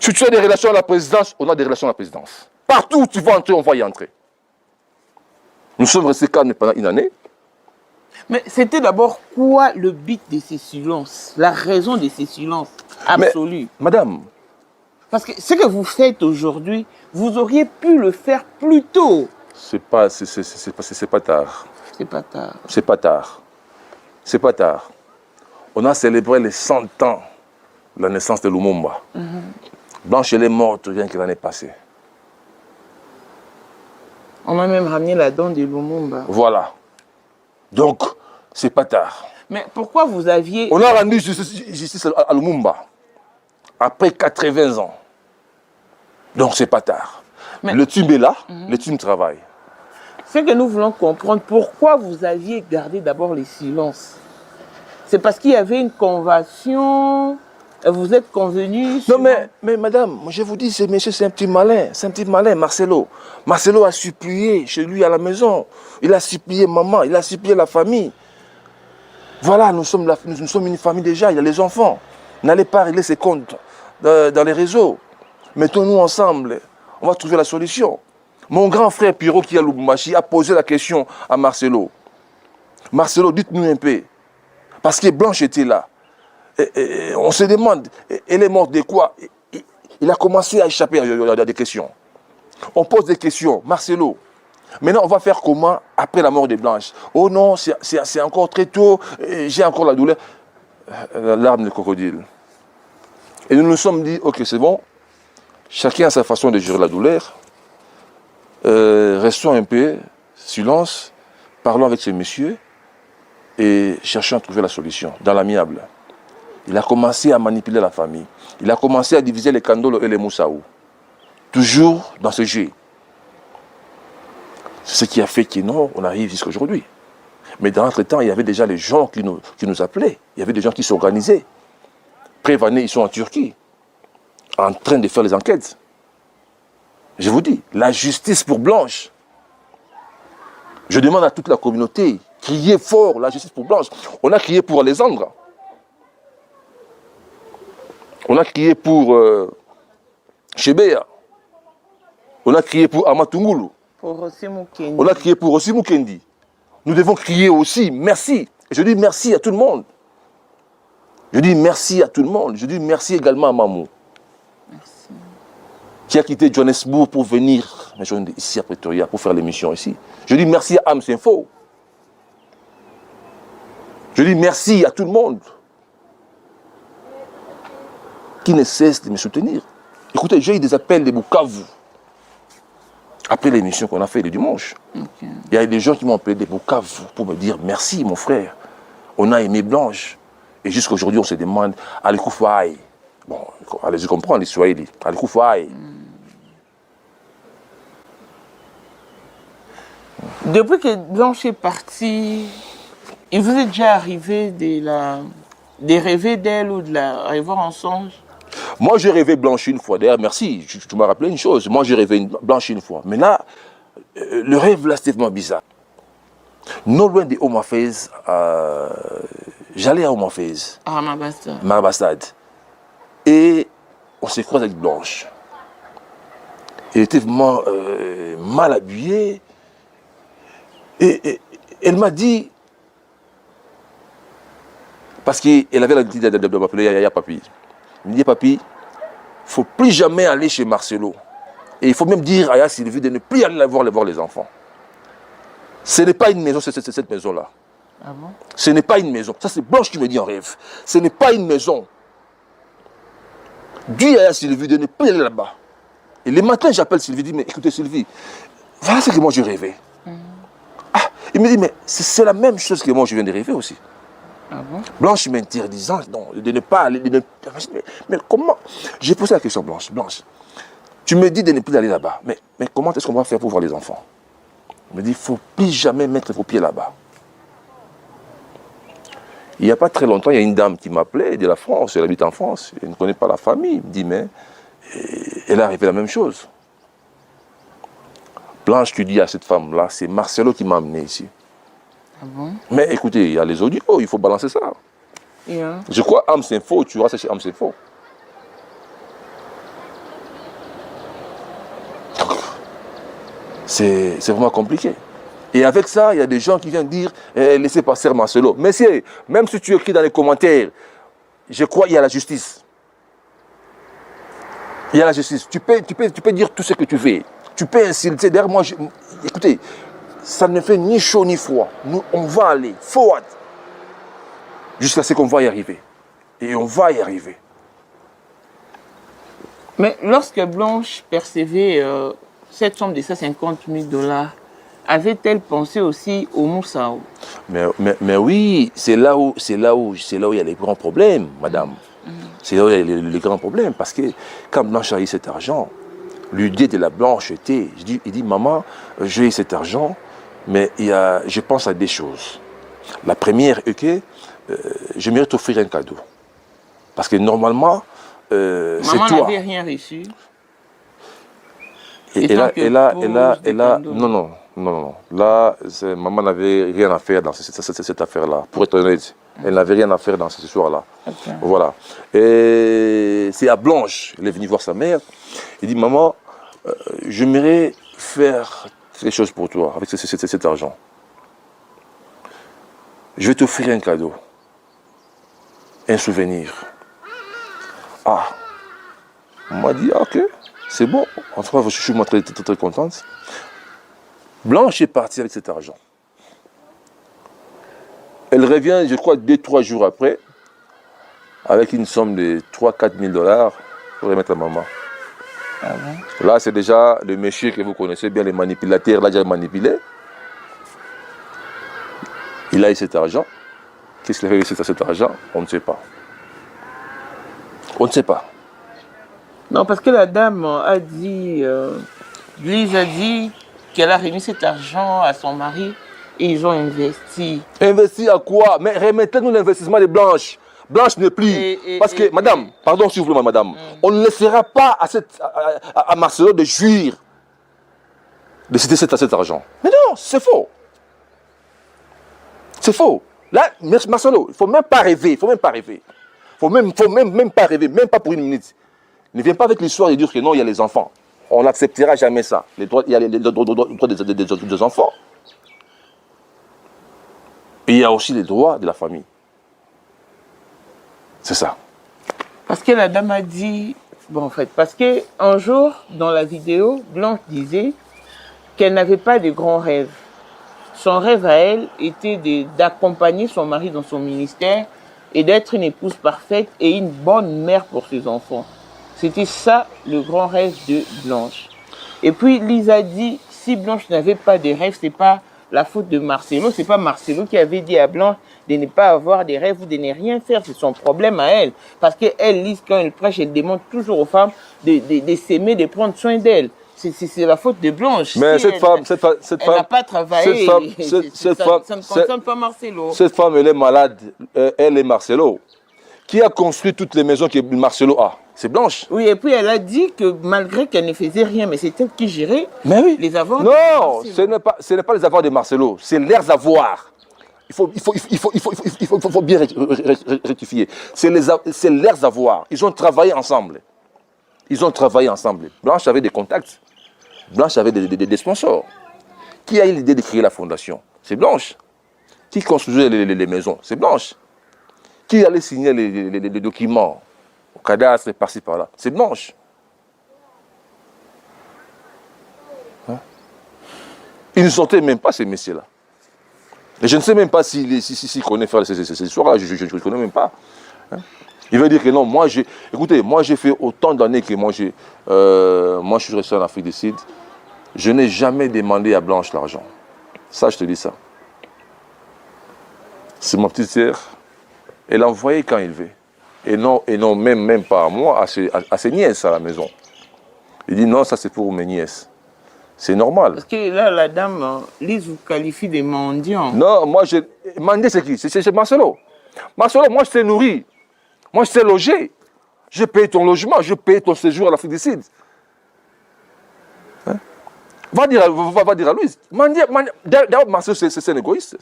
Si tu as des relations à la présidence, on a des relations à la présidence. Partout où tu vas entrer, on va y entrer. Nous sommes restés calmes pendant une année. Mais c'était d'abord quoi le but de ces silences, la raison de ces silences absolus? Mais, madame. Parce que ce que vous faites aujourd'hui, vous auriez pu le faire plus tôt. C'est pas tard. C'est pas tard. C'est pas tard. C'est pas tard. On a célébré les 100 ans de la naissance de Lumumba. Blanche, elle est morte rien que l'année passée. On a même ramené la dent de Lumumba. Voilà. Donc, c'est pas tard. Mais pourquoi vous aviez... On a rendu justice à Lumumba après 80 ans. Donc, c'est pas tard. Mais le team est là, le team travaille. Ce que nous voulons comprendre, pourquoi vous aviez gardé d'abord les silences? C'est parce qu'il y avait une convention, vous êtes convenus... Non, mais madame, je vous dis, ce monsieur, c'est un petit malin, Marcelo. Marcelo a supplié chez lui à la maison. Il a supplié maman, il a supplié la famille. Voilà, nous sommes une famille déjà, il y a les enfants. N'allez pas régler ses comptes dans les réseaux. Mettons-nous ensemble, on va trouver la solution. Mon grand frère Piro qui est à Lubumbashi a posé la question à Marcelo. Marcelo, dites-nous un peu. Parce que Blanche était là. Et on se demande, elle est morte de quoi? Il a commencé à échapper à des questions. On pose des questions. Marcelo, maintenant on va faire comment après la mort de Blanche? Oh non, c'est encore très tôt, j'ai encore la douleur. L'arme de crocodile. Et nous nous sommes dit, ok, c'est bon. Chacun a sa façon de gérer la douleur. Restons un peu, silence, parlons avec ce monsieur et cherchons à trouver la solution dans l'amiable. Il a commencé à manipuler la famille. Il a commencé à diviser les Kandolo et les Moussaou. Toujours dans ce jeu. C'est ce qui a fait que non, on arrive jusqu'à aujourd'hui. Mais dans l'entretemps, il y avait déjà les gens qui nous appelaient. Il y avait des gens qui s'organisaient. Prévenez, ils sont en Turquie, en train de faire les enquêtes. Je vous dis, la justice pour Blanche. Je demande à toute la communauté, criez fort la justice pour Blanche. On a crié pour Alexandre. On a crié pour Chebea. On a crié pour Amatungulu. On a crié pour Rossi Mukendi. Nous devons crier aussi merci. Et je dis merci à tout le monde. Je dis merci à tout le monde. Je dis merci également à Mamou. Merci. Qui a quitté Johannesburg pour venir ici à Pretoria pour faire l'émission ici. Je dis merci à Ams Info. Je dis merci à tout le monde qui ne cesse de me soutenir. Écoutez, j'ai eu des appels de Bukavu après l'émission qu'on a fait le dimanche. Okay. Il y a des gens qui m'ont appelé de Bukavu pour me dire merci mon frère, on a aimé Blanche. Et jusqu'à aujourd'hui on se demande Alikoufaï. Bon, allez-y comprendre les Swahili. Alikoufaï. Depuis que Blanche est partie, il vous est déjà arrivé de rêver d'elle ou de la revoir en songe? Moi, j'ai rêvé Blanche une fois. D'ailleurs, merci, tu m'as rappelé une chose. Moi, j'ai rêvé Blanche une fois. Mais là, le rêve, là, c'était vraiment bizarre. Non loin de Omafez, j'allais à Omafez. À Marbastad. Marbastad. Et on s'est croisé avec Blanche. Elle était vraiment mal habillée. Et elle m'a dit, parce qu'elle avait l'habitude de m'appeler Yaya Papi. Il me dit, Papi, il ne faut plus jamais aller chez Marcelo. Et il faut même dire à Yaya Sylvie de ne plus aller voir les enfants. Ce n'est pas une maison, cette maison-là. Ah bon? Ce n'est pas une maison. Ça, c'est Blanche qui me dit en rêve. Ce n'est pas une maison. Dis à Yaya Sylvie de ne plus aller là-bas. Et le matin, j'appelle Sylvie, je dis, mais écoutez Sylvie, voilà ce que moi je rêvais. Ah, il me dit, mais c'est la même chose que moi je viens de rêver aussi. Ah bon? Blanche m'interdisant de ne pas aller. Mais comment? J'ai posé la question, Blanche. Blanche, tu me dis de ne plus aller là-bas. Mais comment est-ce qu'on va faire pour voir les enfants? Il me dit, il ne faut plus jamais mettre vos pieds là-bas. Il n'y a pas très longtemps, il y a une dame qui m'appelait de la France. Elle habite en France. Elle ne connaît pas la famille. Elle me dit, mais elle a rêvé la même chose. Blanche, tu dis à cette femme-là, c'est Marcelo qui m'a amené ici. Ah bon? Mais écoutez, il y a les audios, il faut balancer ça. Yeah. Je crois Ams Info, tu vois, c'est chez Ams Info. C'est vraiment compliqué. Et avec ça, il y a des gens qui viennent dire laissez passer Marcelo. Messieurs, même si tu écris dans les commentaires, je crois qu'il y a la justice. Il y a la justice. Tu peux dire tout ce que tu veux. Tu peux insulter. D'ailleurs, moi, écoutez, ça ne fait ni chaud ni froid. Nous, on va aller forward jusqu'à ce qu'on va y arriver. Et on va y arriver. Mais lorsque Blanche percevait cette somme de 150 000 $, avait-elle pensé aussi au Moussao? Mais oui, c'est là où il y a les grands problèmes, madame. C'est là où il y a les grands problèmes. Parce que quand Blanche a eu cet argent, l'idée de la Blanche était, il dit, maman, j'ai eu cet argent, mais je pense à des choses. La première est que j'aimerais t'offrir un cadeau. Parce que normalement, c'est toi. Maman n'avait rien reçu. Et là, non. Là, maman n'avait rien à faire dans cette affaire-là. Pour être honnête, elle n'avait rien à faire dans ce soir-là. Okay. Voilà. Et c'est à Blanche, elle est venue voir sa mère. Elle dit, maman, j'aimerais faire quelque chose pour toi avec cet argent. Je vais t'offrir un cadeau. Un souvenir. Ah. On m'a dit, ok, c'est bon. Enfin, je suis très contente. Blanche est partie avec cet argent. Elle revient, je crois, 2-3 jours après, avec une somme de 3-4 000 $ pour remettre à maman. Ah bon? Là, c'est déjà le monsieur que vous connaissez bien, les manipulateurs, là, j'ai manipulé. Il a eu cet argent. Qu'est-ce qu'il a fait avec cet argent? On ne sait pas. On ne sait pas. Non, parce que la dame a dit, Lise a dit qu'elle a remis cet argent à son mari et ils ont investi. Investi à quoi? Mais remettez-nous l'investissement de Blanche. Blanche n'est plus. Parce que, madame, pardon s'il vous plaît, madame, on ne laissera pas à Marcelo de jouir de citer cet argent. Mais non, c'est faux. C'est faux. Là, Marcelo, il ne faut même pas rêver. Il ne faut même pas rêver. Il ne faut même pas rêver, même pas pour une minute. Ne viens pas avec l'histoire de dire que non, il y a les enfants. On n'acceptera jamais ça. Il y a les droits des enfants. Et il y a aussi les droits de la famille. C'est ça. Parce que la dame a dit... Bon, en fait, parce qu'un jour, dans la vidéo, Blanche disait qu'elle n'avait pas de grands rêves. Son rêve à elle était d'accompagner son mari dans son ministère et d'être une épouse parfaite et une bonne mère pour ses enfants. C'était ça le grand rêve de Blanche. Et puis Lisa dit, si Blanche n'avait pas de rêve, c'est pas la faute de Marcelo, c'est pas Marcelo qui avait dit à Blanche de ne pas avoir des rêves ou de ne rien faire, c'est son problème à elle. Parce qu'elle, Lise, quand elle prêche, elle demande toujours aux femmes de s'aimer, de prendre soin d'elle. C'est la faute de Blanche. Mais si cette femme n'a pas travaillé, ça ne concerne pas Marcelo. Cette femme, elle est malade, elle est Marcelo. Qui a construit toutes les maisons que Marcelo a? C'est Blanche. Oui, et puis elle a dit que malgré qu'elle ne faisait rien, mais c'est elle qui gérait les avoirs. Non, ce n'est pas les avoirs de Marcelo, c'est leurs avoirs. Il faut bien rectifier. C'est leurs avoirs. Ils ont travaillé ensemble. Blanche avait des contacts. Blanche avait des sponsors. Qui a eu l'idée de créer la fondation? C'est Blanche. Qui construisait les maisons? C'est Blanche. Qui allait signer les documents au cadastre, par-ci, par-là? C'est Blanche. Hein? Ils ne sortaient même pas, ces messieurs-là. Et je ne sais même pas s'ils connaissent faire ces histoires-là. Je ne connais même pas. Hein? Il veut dire que non, écoutez, moi j'ai fait autant d'années que moi je suis resté en Afrique du Sud. Je n'ai jamais demandé à Blanche l'argent. Ça, je te dis ça. C'est ma petite sœur. Elle a envoyé quand il veut. Et non même pas à moi, à ses nièces à la maison. Il dit non, ça c'est pour mes nièces. C'est normal. Parce que là, la dame, Lise vous qualifie de mendiant. Non, mendiant c'est qui? C'est Marcelo. Marcelo, moi je t'ai nourri. Moi je t'ai logé. Je paye ton logement, je paye ton séjour à l'Afrique du Sud. Hein? Va dire à Louise. D'ailleurs, Marcelo c'est un égoïste.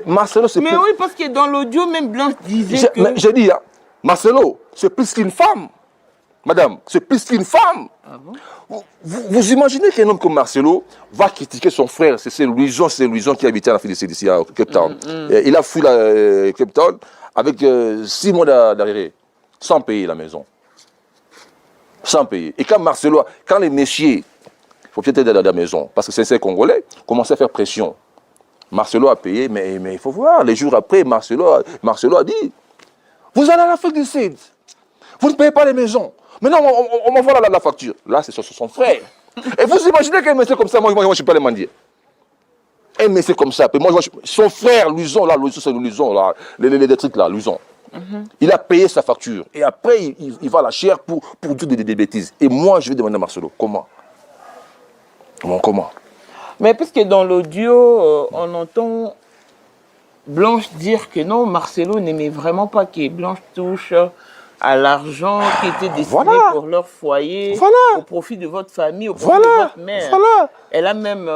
Marcelo, c'est mais plus... oui, parce que dans l'audio, même Blanche disait que... J'ai dit, hein, Marcelo, c'est plus qu'une femme. Madame, c'est plus qu'une femme. Ah bon? Vous imaginez qu'un homme comme Marcelo va critiquer son frère, c'est Louison qui habitait en Félicité ici à Cape Town. Il a fui Cape Town avec 6 mois d'arrêt, sans payer la maison. Sans payer. Et quand les messieurs, il faut peut-être aider dans la maison, parce que c'est ces Congolais, commençaient à faire pression. Marcelo a payé, mais il faut voir, les jours après, Marcelo a dit, vous allez à l'Afrique du Sud, vous ne payez pas les maisons. Maintenant, on m'envoie la facture. Là, c'est son frère. Et vous imaginez qu'un monsieur comme ça, moi je ne suis pas les mendier. Un monsieur comme ça, son frère, Louison, c'est Louison, là, les trucs là, Louison. Il a payé sa facture. Et après, il va à la chair pour dire des bêtises. Et moi, je vais demander à Marcelo, comment? Mais puisque dans l'audio, on entend Blanche dire que non, Marcelo n'aimait vraiment pas que Blanche touche à l'argent qui était destiné pour leur foyer, au profit de votre famille, au profit de votre mère. Elle a même...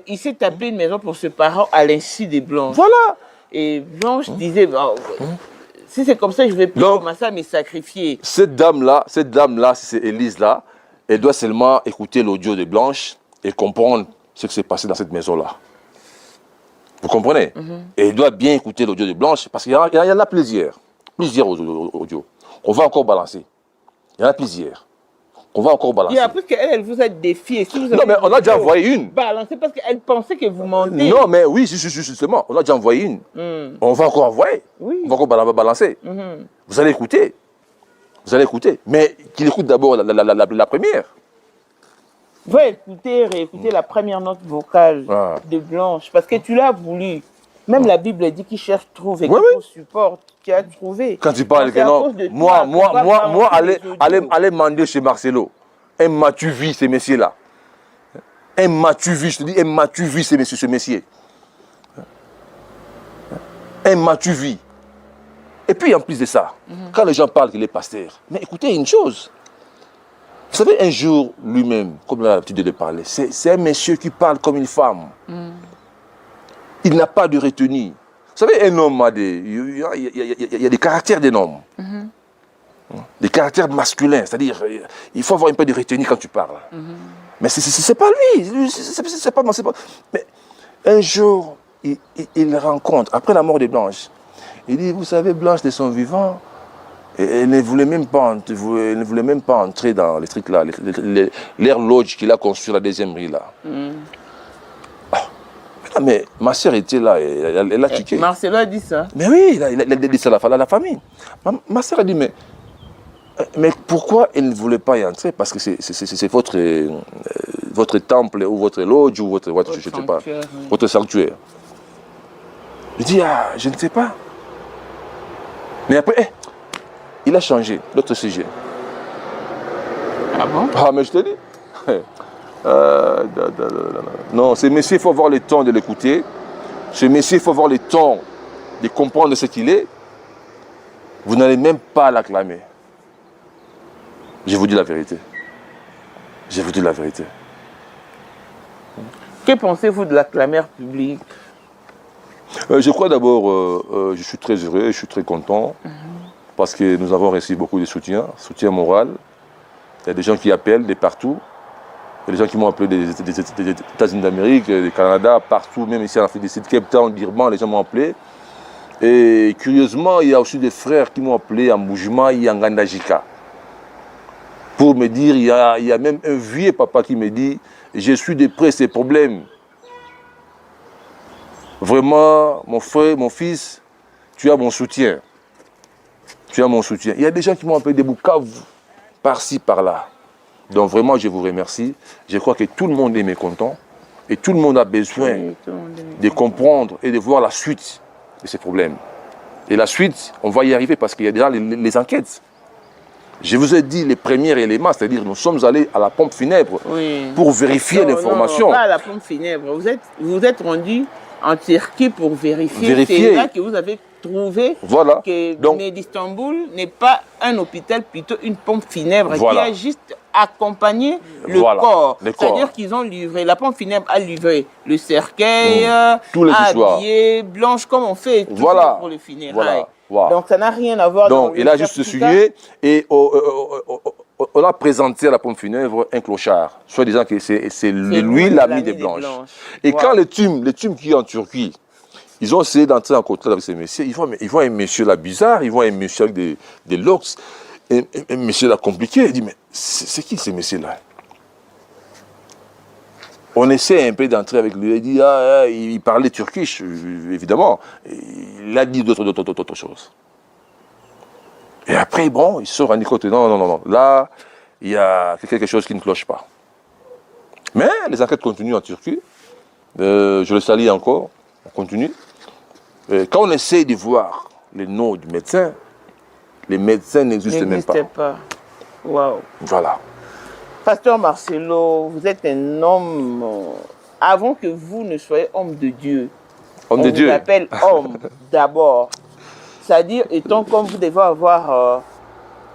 il s'est tapé une maison pour ses parents à l'insu de Blanche. Et Blanche disait, si c'est comme ça, je vais plus commencer à me sacrifier. Cette dame-là, c'est Élise-là, elle doit seulement écouter l'audio de Blanche et comprendre ce qui s'est passé dans cette maison-là. Vous comprenez? Et elle doit bien écouter l'audio de Blanche, parce qu'il y en a plusieurs audios. On va encore balancer. Il y en a plusieurs. On va encore balancer. Et après qu'elle vous a défié. Si vous non, mais on a déjà envoyé une. Balancer parce qu'elle pensait que vous mentez. Non, mais oui, justement, on a déjà envoyé une. On va encore envoyer. Oui. On va encore balancer. Vous allez écouter. Mais qu'il écoute d'abord la première. Va réécouter la première note vocale de Blanche. Parce que tu l'as voulu. Même la Bible dit qu'il cherche, trouve et qu'il supporte. Tu as trouvé. Quand tu parles que non, moi, allez demander chez Marcelo. M'as-tu vu ces messieurs-là? M'as-tu vu, je te dis, m'as-tu vu ces messieurs? M'as-tu vu? Et puis en plus de ça, quand les gens parlent qu'il est pasteur, mais écoutez une chose. Vous savez, un jour, lui-même, comme il a l'habitude de parler, c'est un monsieur qui parle comme une femme. Il n'a pas de retenue. Vous savez, un homme il y a des caractères d'un homme. Des caractères masculins. C'est-à-dire, il faut avoir un peu de retenue quand tu parles. Mais c'est pas lui. C'est pas moi. Mais un jour, il rencontre, après la mort de Blanche, il dit, vous savez, Blanche de son vivant, elle ne voulait même pas entrer dans les trucs là, l'air lodge qu'il a construit la deuxième rue là. Mais ma soeur était là, elle a tiqué. Marcelo a dit ça. Mais oui, il a dit ça à la famille. Ma soeur a dit, mais pourquoi elle ne voulait pas y entrer? Parce que c'est votre temple ou votre lodge ou votre je sais pas, votre sanctuaire. Je dis, je ne sais pas. Mais après, il a changé l'autre sujet. Ah bon? Mais je te dis. Non, ce monsieur, il faut avoir le temps de l'écouter. Ce monsieur, il faut avoir le temps de comprendre ce qu'il est. Vous n'allez même pas l'acclamer. Je vous dis la vérité. Que pensez-vous de la clameur publique? Je crois d'abord, je suis très heureux, je suis très content. Parce que nous avons reçu beaucoup de soutien moral. Il y a des gens qui appellent de partout. Il y a des gens qui m'ont appelé des États-Unis d'Amérique, du Canada, partout, même ici en Afrique du Sud, Cape Town, Durban, les gens m'ont appelé. Et curieusement, il y a aussi des frères qui m'ont appelé à Mboujima et à Ngandajika. Pour me dire, il y a même un vieux papa qui me dit, je suis de près ces problèmes. Vraiment, mon frère, mon fils, tu as mon soutien. Il y a des gens qui m'ont appelé des Bukavu, par-ci, par-là. Donc vraiment, je vous remercie. Je crois que tout le monde est mécontent et tout le monde a besoin de comprendre et de voir la suite de ces problèmes. Et la suite, on va y arriver parce qu'il y a déjà les enquêtes. Je vous ai dit les premiers éléments, c'est-à-dire nous sommes allés à la pompe funèbre pour vérifier l'information. Non, pas à la pompe funèbre. Vous êtes rendu en Turquie pour vérifier. C'est là que vous avez trouvé que Medi Istanbul n'est pas un hôpital, plutôt une pompe funèbre qui a juste accompagné le corps. C'est-à-dire qu'ils ont livré, la pompe funèbre a livré le cercueil, habillé, Blanche, comme on fait toujours pour les funérailles. Donc ça n'a rien à voir. Donc il a juste signé et on a présenté à la pompe funèbre un clochard, soit disant que c'est lui l'ami des Blanches. Et quand les Tumes qui est en Turquie, ils ont essayé d'entrer en contact avec ces messieurs, ils voient un monsieur là bizarre, ils voient un monsieur avec des locks, un monsieur là compliqué, ils disent mais c'est qui ces messieurs-là? On essaie un peu d'entrer avec lui, il dit il parlait turquish, évidemment, il a dit d'autres choses. Et après, bon, ils se sont rendus compte, non, là, il y a quelque chose qui ne cloche pas. Mais les enquêtes continuent en Turquie, je le salue encore, on continue. Et quand on essaie de voir les noms du médecin, les médecins n'existent même pas. Waouh. Voilà. Pasteur Marcelo, vous êtes un homme, avant que vous ne soyez homme de Dieu, on vous appelle homme d'abord. C'est-à-dire, étant comme vous devez avoir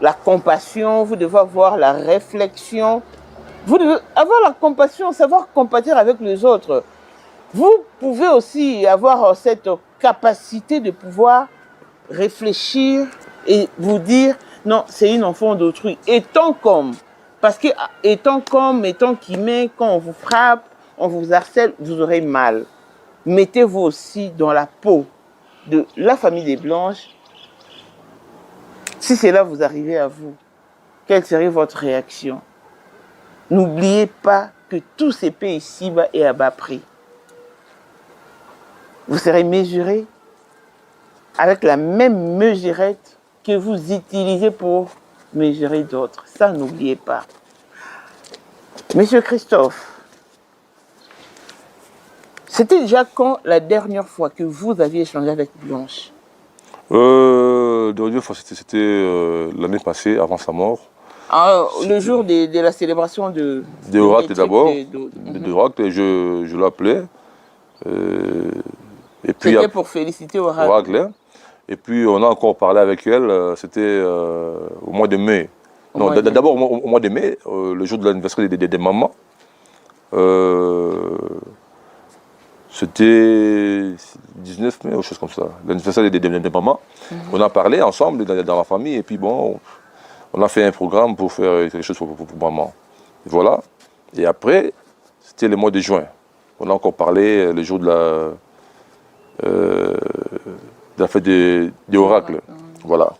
la compassion, vous devez avoir la réflexion, vous devez avoir la compassion, savoir compatir avec les autres. Vous pouvez aussi avoir cette capacité de pouvoir réfléchir et vous dire, non, c'est une enfant d'autrui. Étant comme, parce que étant qui met, quand on vous frappe, on vous harcèle, vous aurez mal. Mettez-vous aussi dans la peau de la famille des Blanches. Si cela vous arrivait à vous, quelle serait votre réaction? N'oubliez pas que tout s'épée ici-bas est à bas prix. Vous serez mesuré avec la même mesurette que vous utilisez pour mesurer d'autres. Ça, n'oubliez pas. Monsieur Christophe, c'était déjà quand la dernière fois que vous aviez échangé avec Blanche? La dernière fois, c'était l'année passée, avant sa mort. Ah, le jour de la célébration de Oracle d'abord, de Oracle, je l'appelais. C'était pour féliciter Oracle. Et puis on a encore parlé avec elle, c'était au mois de mai. Non, d'abord au mois de mai, le jour de l'anniversaire des mamans. C'était 19 mai, ou chose comme ça, l'anniversaire des mamans. On a parlé ensemble dans la famille, et puis bon, on a fait un programme pour faire quelque chose pour maman. Et voilà. Et après, c'était le mois de juin. On a encore parlé le jour de la fête des oracles. Voilà.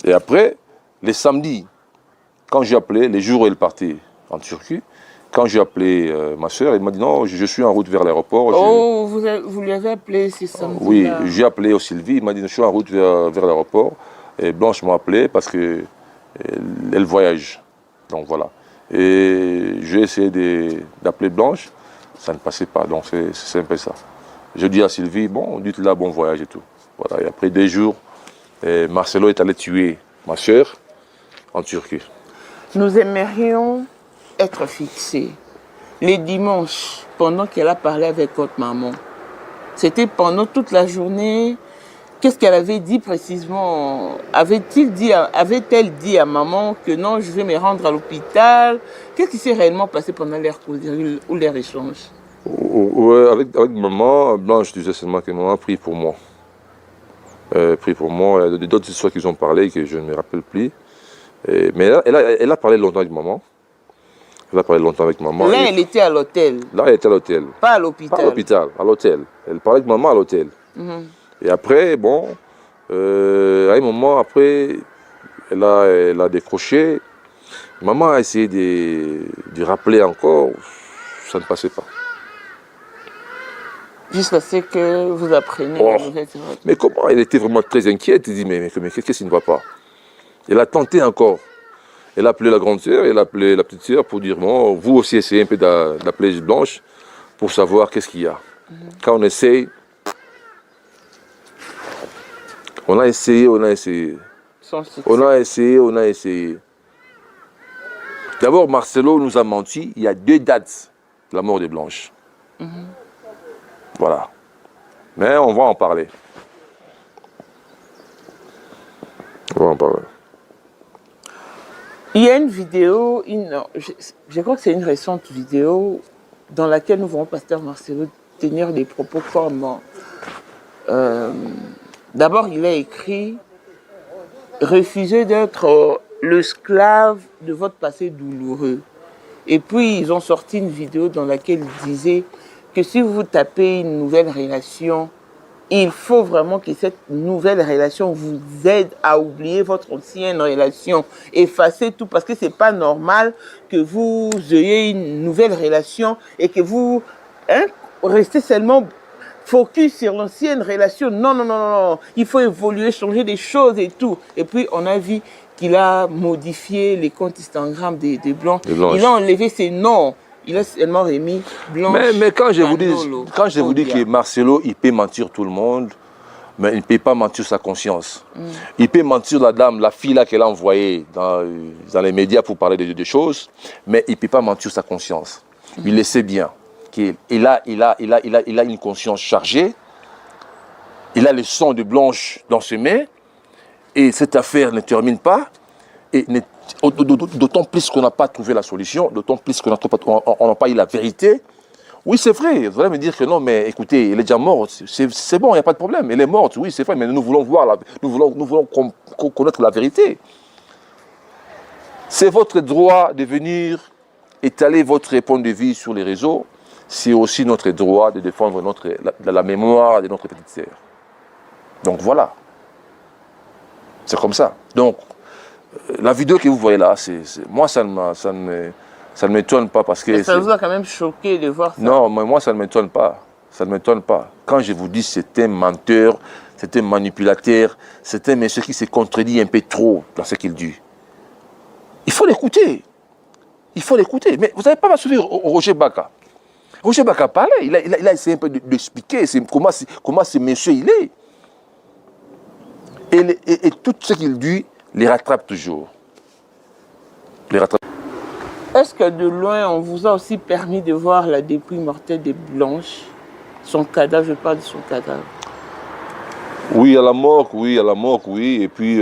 Et après, les samedis, quand j'ai appelé, les jours où elle partait en Turquie, quand j'ai appelé ma soeur, elle m'a dit non, je suis en route vers l'aéroport. Oh, vous lui avez appelé ces samedis? Oui, j'ai appelé au Sylvie, il m'a dit je suis en route vers l'aéroport. Et Blanche m'a appelé parce que elle voyage. Donc voilà. Et j'ai essayé d'appeler Blanche, ça ne passait pas, donc c'est un peu ça. Je dis à Sylvie, bon, dites-la bon voyage et tout. Voilà. Et après 2 jours, Marcelo est allé tuer ma soeur en Turquie. Nous aimerions être fixés. Les dimanches, pendant qu'elle a parlé avec votre maman, c'était pendant toute la journée. Qu'est-ce qu'elle avait dit précisément? Avait-elle dit à maman que non, je vais me rendre à l'hôpital? Qu'est-ce qui s'est réellement passé pendant leur causerie ou leur échange? Ouais, avec maman, Blanche disait seulement que maman prie pour moi. Prie pour moi. Il y a d'autres histoires qu'ils ont parlé que je ne me rappelle plus. Mais elle a parlé longtemps avec maman. Elle a parlé longtemps avec maman. Là, elle était à l'hôtel. Là, elle était à l'hôtel. Pas à l'hôpital. Pas à l'hôpital, à l'hôtel. Elle parlait avec maman à l'hôtel. Et après, bon, à un moment, après, elle a décroché. Maman a essayé de rappeler encore. Ça ne passait pas. Jusqu'à ce que vous appreniez. Mais comment? Elle était vraiment très inquiète. Elle dit, mais qu'est-ce qui ne va pas? Elle a tenté encore. Elle a appelé la grande sœur, elle a appelé la petite sœur pour dire, bon, vous aussi essayez un peu d'appeler Blanche pour savoir qu'est-ce qu'il y a. Quand on essaye, on a essayé. On a essayé. D'abord, Marcelo nous a menti. Il y a 2 dates de la mort de Blanche. Voilà. Mais on va en parler. On va en parler. Il y a une vidéo, je crois que c'est une récente vidéo dans laquelle nous voyons Pasteur Marcelo tenir des propos comme... D'abord, il a écrit « Refuser d'être l'esclave de votre passé douloureux. Et puis, ils ont sorti une vidéo dans laquelle ils disaient que si vous tapez une nouvelle relation, il faut vraiment que cette nouvelle relation vous aide à oublier votre ancienne relation. Effacez tout, parce que ce n'est pas normal que vous ayez une nouvelle relation et que vous restez seulement focus sur l'ancienne relation. Non, non, non, non. Il faut évoluer, changer des choses et tout. Et puis, on a vu qu'il a modifié les comptes Instagram des Blancs. Il a enlevé ses noms. Il a seulement remis Blanche. Mais quand je vous dis que Marcelo, il peut mentir tout le monde, mais il ne peut pas mentir sa conscience. Il peut mentir la dame, la fille là qu'elle a envoyée dans les médias pour parler de choses, mais il ne peut pas mentir sa conscience. Il le sait bien. Il a une conscience chargée. Il a le sang de Blanche dans ses mains. Et cette affaire ne termine pas. Et d'autant plus qu'on n'a pas trouvé la solution, d'autant plus qu'on n'a pas eu la vérité. Oui, c'est vrai. Vous allez me dire que non, mais écoutez, elle est déjà morte. C'est bon, il n'y a pas de problème. Elle est morte, oui, c'est vrai. Mais nous voulons voir, nous voulons connaître la vérité. C'est votre droit de venir étaler votre point de vue sur les réseaux. C'est aussi notre droit de défendre la mémoire de notre petite sœur. Donc voilà. C'est comme ça. Donc, la vidéo que vous voyez là, moi, ça ne m'étonne pas parce que... Ça vous a quand même choqué de voir ça? Non, mais moi, ça ne m'étonne pas. Ça ne m'étonne pas. Quand je vous dis que c'est un menteur, c'est un manipulateur, c'est un monsieur qui se contredit un peu trop dans ce qu'il dit. Il faut l'écouter. Il faut l'écouter. Mais vous n'avez pas à suivre Roger Baka. Roger Baka parlait. Il a essayé un peu d'expliquer comment ce monsieur il est. Et tout ce qu'il dit, les rattrape toujours. Est-ce que de loin, on vous a aussi permis de voir la dépouille mortelle de Blanche? Son cadavre, je parle de son cadavre. Oui, à la morgue, oui. Et puis,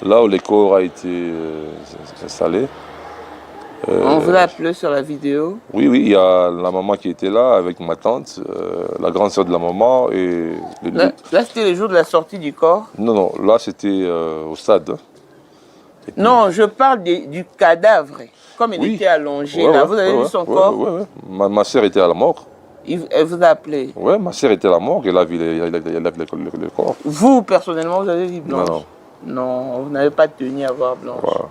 là où le corps a été installé. On vous a appelé sur la vidéo? Oui, il y a la maman qui était là avec ma tante, la grande sœur de la maman. Et là c'était le jour de la sortie du corps? Non, là c'était au stade. Puis... Non, je parle du cadavre. Comme il était allongé, là, vous avez vu son corps? Oui. Ma sœur était à la morgue. Elle vous a appelé? Oui, ma sœur était à la morgue, elle a vu le corps. Vous, personnellement, vous avez vu Blanche? Non. Non, vous n'avez pas tenu à voir Blanche. Voilà.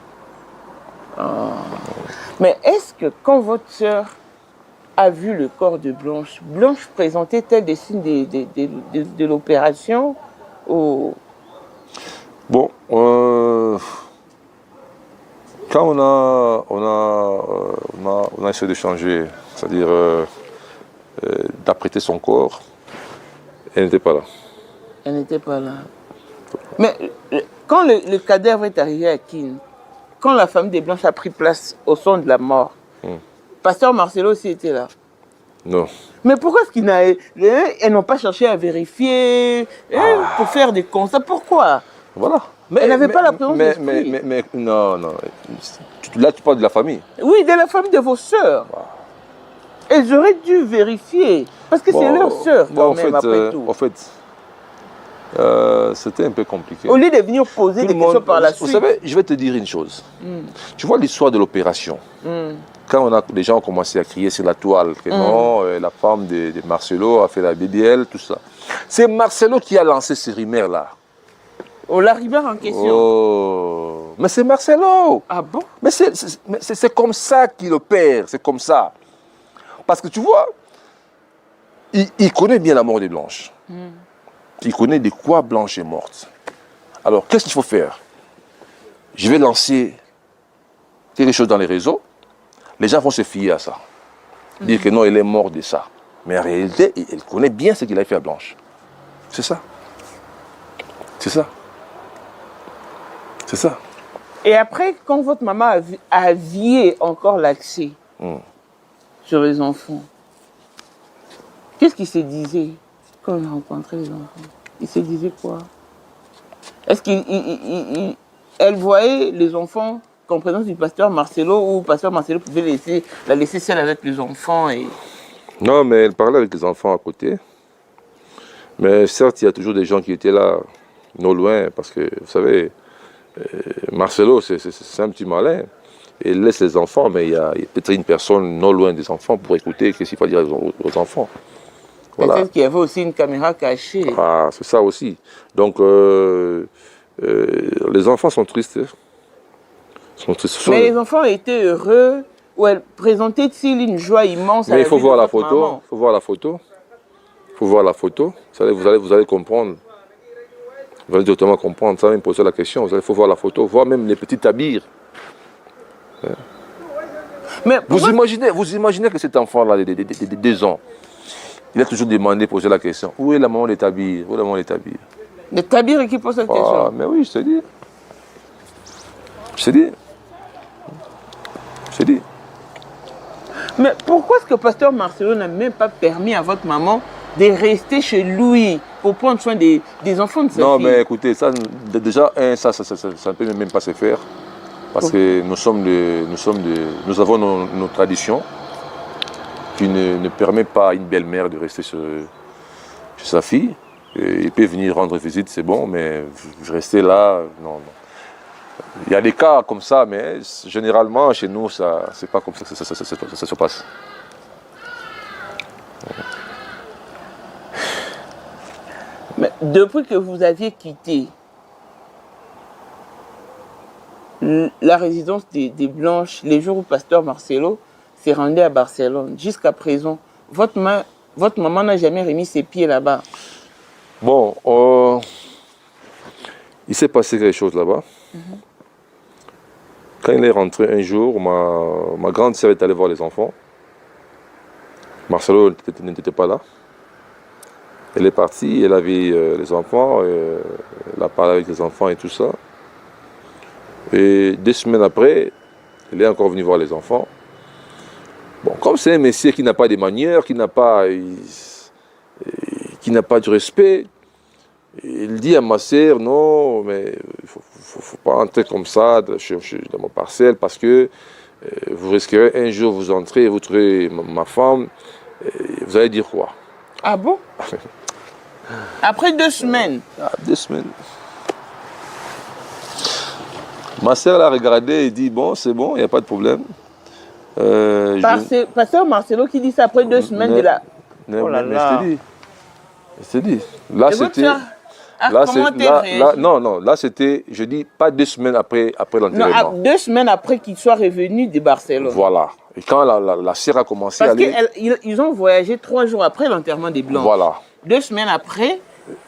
Mais est-ce que quand votre sœur a vu le corps de Blanche, Blanche présentait-elle des signes de l'opération ou... Bon, quand on a essayé de changer, c'est-à-dire d'apprêter son corps, elle n'était pas là. Elle n'était pas là. Mais quand le cadavre est arrivé à Kin, quand la famille des Blanches a pris place au son de la mort, Pasteur Marcelo aussi était là. Non. Mais pourquoi est-ce elles n'ont pas cherché à vérifier pour faire des constats? Pourquoi? Voilà. Elle n'avait pas la présence d'esprit. Mais non. Là, tu parles de la famille. Oui, de la famille de vos sœurs. Elles auraient dû vérifier. Parce que c'est leur sœur, quand même, après tout. En fait, c'était un peu compliqué. Au lieu de venir poser des questions par la suite. Vous savez, je vais te dire une chose. Tu vois l'histoire de l'opération. Quand les gens ont commencé à crier sur la toile que non, la femme de Marcelo a fait la BBL, tout ça. C'est Marcelo qui a lancé ces rumeurs-là. Oh, la rumeur en question. Oh, mais c'est Marcelo. Ah bon? Mais c'est comme ça qu'il opère, c'est comme ça. Parce que tu vois, il connaît bien la mort de Blanche. Il connaît de quoi Blanche est morte. Alors, qu'est-ce qu'il faut faire? Je vais lancer quelque chose dans les réseaux. Les gens vont se fier à ça. Dire que non, elle est morte de ça. Mais en réalité, il connaît bien ce qu'il a fait à Blanche. C'est ça. C'est ça. C'est ça. Et après, quand votre maman a vié encore l'accès sur les enfants, qu'est-ce qu'il se disait quand il rencontrait les enfants? Il se disait quoi? Est-ce qu'elle voyait les enfants en présence du pasteur Marcelo ou le pasteur Marcelo pouvait la laisser seule avec les enfants et... Non, mais elle parlait avec les enfants à côté. Mais certes, il y a toujours des gens qui étaient là, non loin, parce que, vous savez, Marcelo, c'est un petit malin. Il laisse les enfants, mais il y a peut-être une personne non loin des enfants pour écouter qu'est-ce qu'il faut dire aux enfants. Voilà. Peut-être qu'il y avait aussi une caméra cachée. Ah, c'est ça aussi. Donc, les enfants sont tristes. Mais les enfants étaient heureux. Ou elle présentait-il une joie immense? Mais il faut voir la photo. Il faut voir la photo. Il faut voir la photo. Vous allez comprendre. Vous allez directement comprendre. Ça va me poser la question. Il faut voir la photo. Voir même les petits tabires. Mais vous imaginez que cet enfant-là, de 2 ans, il a toujours demandé, posé la question. Où est la maman des tabires? Où est la maman des tabires? Les tabires qui posent cette question? Mais oui, je te dis. Je te dis. Je te dis. Mais pourquoi est-ce que Pasteur Marcelo n'a même pas permis à votre maman de rester chez lui pour prendre soin des enfants de sa fille? Non, mais écoutez, ça, déjà, ça ne peut même pas se faire. Parce que nous avons nos traditions qui ne permettent pas à une belle-mère de rester chez sa fille. Il peut venir rendre visite, c'est bon, mais rester là, non. Il y a des cas comme ça, mais généralement, chez nous, c'est pas comme ça que ça se passe. Mais depuis que vous aviez quitté la résidence des Blanches, les jours où Pasteur Marcelo s'est rendu à Barcelone, jusqu'à présent, votre maman n'a jamais remis ses pieds là-bas? Bon, il s'est passé quelque chose là-bas. Quand il est rentré un jour, ma grande sœur est allée voir les enfants. Marcelo n'était pas là. Elle est partie, elle a vu les enfants, elle a parlé avec les enfants et tout ça. Et 2 semaines après, elle est encore venue voir les enfants. Bon, comme c'est un messier qui n'a pas de manières, qui n'a pas de respect, il dit à ma sœur, non, mais il ne faut pas entrer comme ça dans ma parcelle parce que vous risquerez un jour vous entrez et vous trouvez ma femme, vous allez dire quoi? Ah bon? Après 2 semaines? 2 semaines. Ma sœur l'a regardé et dit, bon, c'est bon, il n'y a pas de problème. Pasteur Marcelo qui dit ça après 2 semaines de la... Oh là là. Je te dis. Là, c'était... Là, c'était, je dis, pas 2 semaines après l'enterrement. Non, 2 semaines après qu'il soit revenu de Barcelone. Voilà. Et quand la sœur a commencé à aller... Parce qu'ils ont voyagé 3 jours après l'enterrement des Blancs. Voilà. 2 semaines après,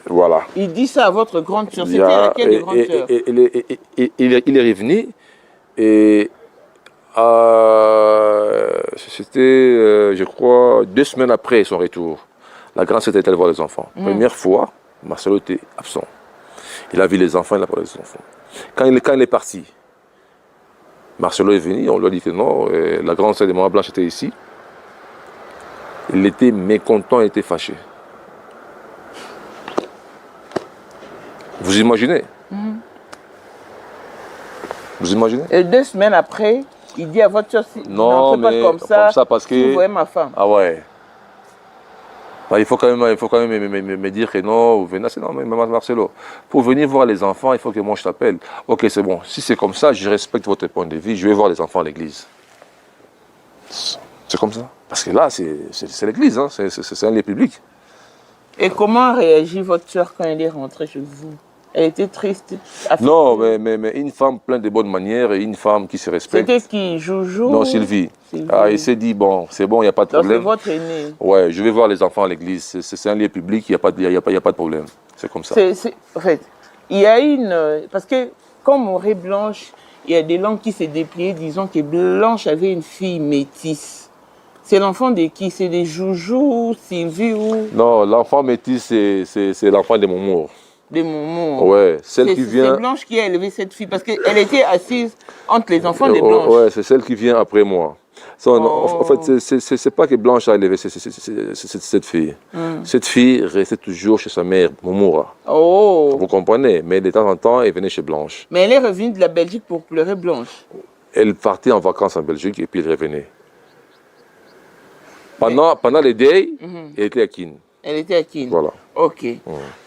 voilà. Il dit ça à votre grande sœur. C'était laquelle grande sœur? Il est revenu et c'était, je crois, 2 semaines après son retour. La grande sœur était allée voir les enfants. Première fois, Marcelo était absent. Il a vu les enfants, il a parlé des enfants. Quand il est parti, Marcelo est venu, on lui a dit que non, la grande sœur de Maman Blanche était ici. Il était mécontent, il était fâché. Vous imaginez? Vous imaginez? Et 2 semaines après, il dit à votre soeur, non, mais pas comme ça parce que... vous voyez ma femme. Ah ouais. Bah, il faut quand même me dire que non, vous venez. Non, mais Marcelo, pour venir voir les enfants, il faut que moi je t'appelle. Ok, c'est bon. Si c'est comme ça, je respecte votre point de vue. Je vais voir les enfants à l'église. C'est comme ça. Parce que là, c'est l'église, hein. C'est un lieu public. Et comment a réagi votre soeur quand elle est rentrée chez vous? Elle était triste? Non, mais une femme pleine de bonnes manières et une femme qui se respecte. C'était qui? Joujou? Non, Sylvie. Ah, il s'est dit, bon, c'est bon, il n'y a pas de problème. C'est votre aîné. Ouais, je vais voir les enfants à l'église. C'est un lieu public, il n'y a pas de problème. C'est comme ça. En fait, il y a parce que, comme Auré Blanche, il y a des langues qui s'est dépliées, disons que Blanche avait une fille métisse. C'est l'enfant de qui? C'est des Joujou, Sylvie ou... Non, l'enfant métis, c'est l'enfant de Momo. De Momo. Ouais, celle qui vient... C'est Blanche qui a élevé cette fille, parce qu'elle était assise entre les enfants de Blanche. Ouais, c'est celle qui vient après moi. En fait, c'est pas que Blanche a élevé cette fille. Cette fille restait toujours chez sa mère, Momoura. Oh. Vous comprenez? Mais de temps en temps, elle venait chez Blanche. Mais elle est revenue de la Belgique pour pleurer Blanche. Elle partait en vacances en Belgique et puis elle revenait. Pendant les days, elle était à Kin. Elle était à Kin. Voilà. Ok.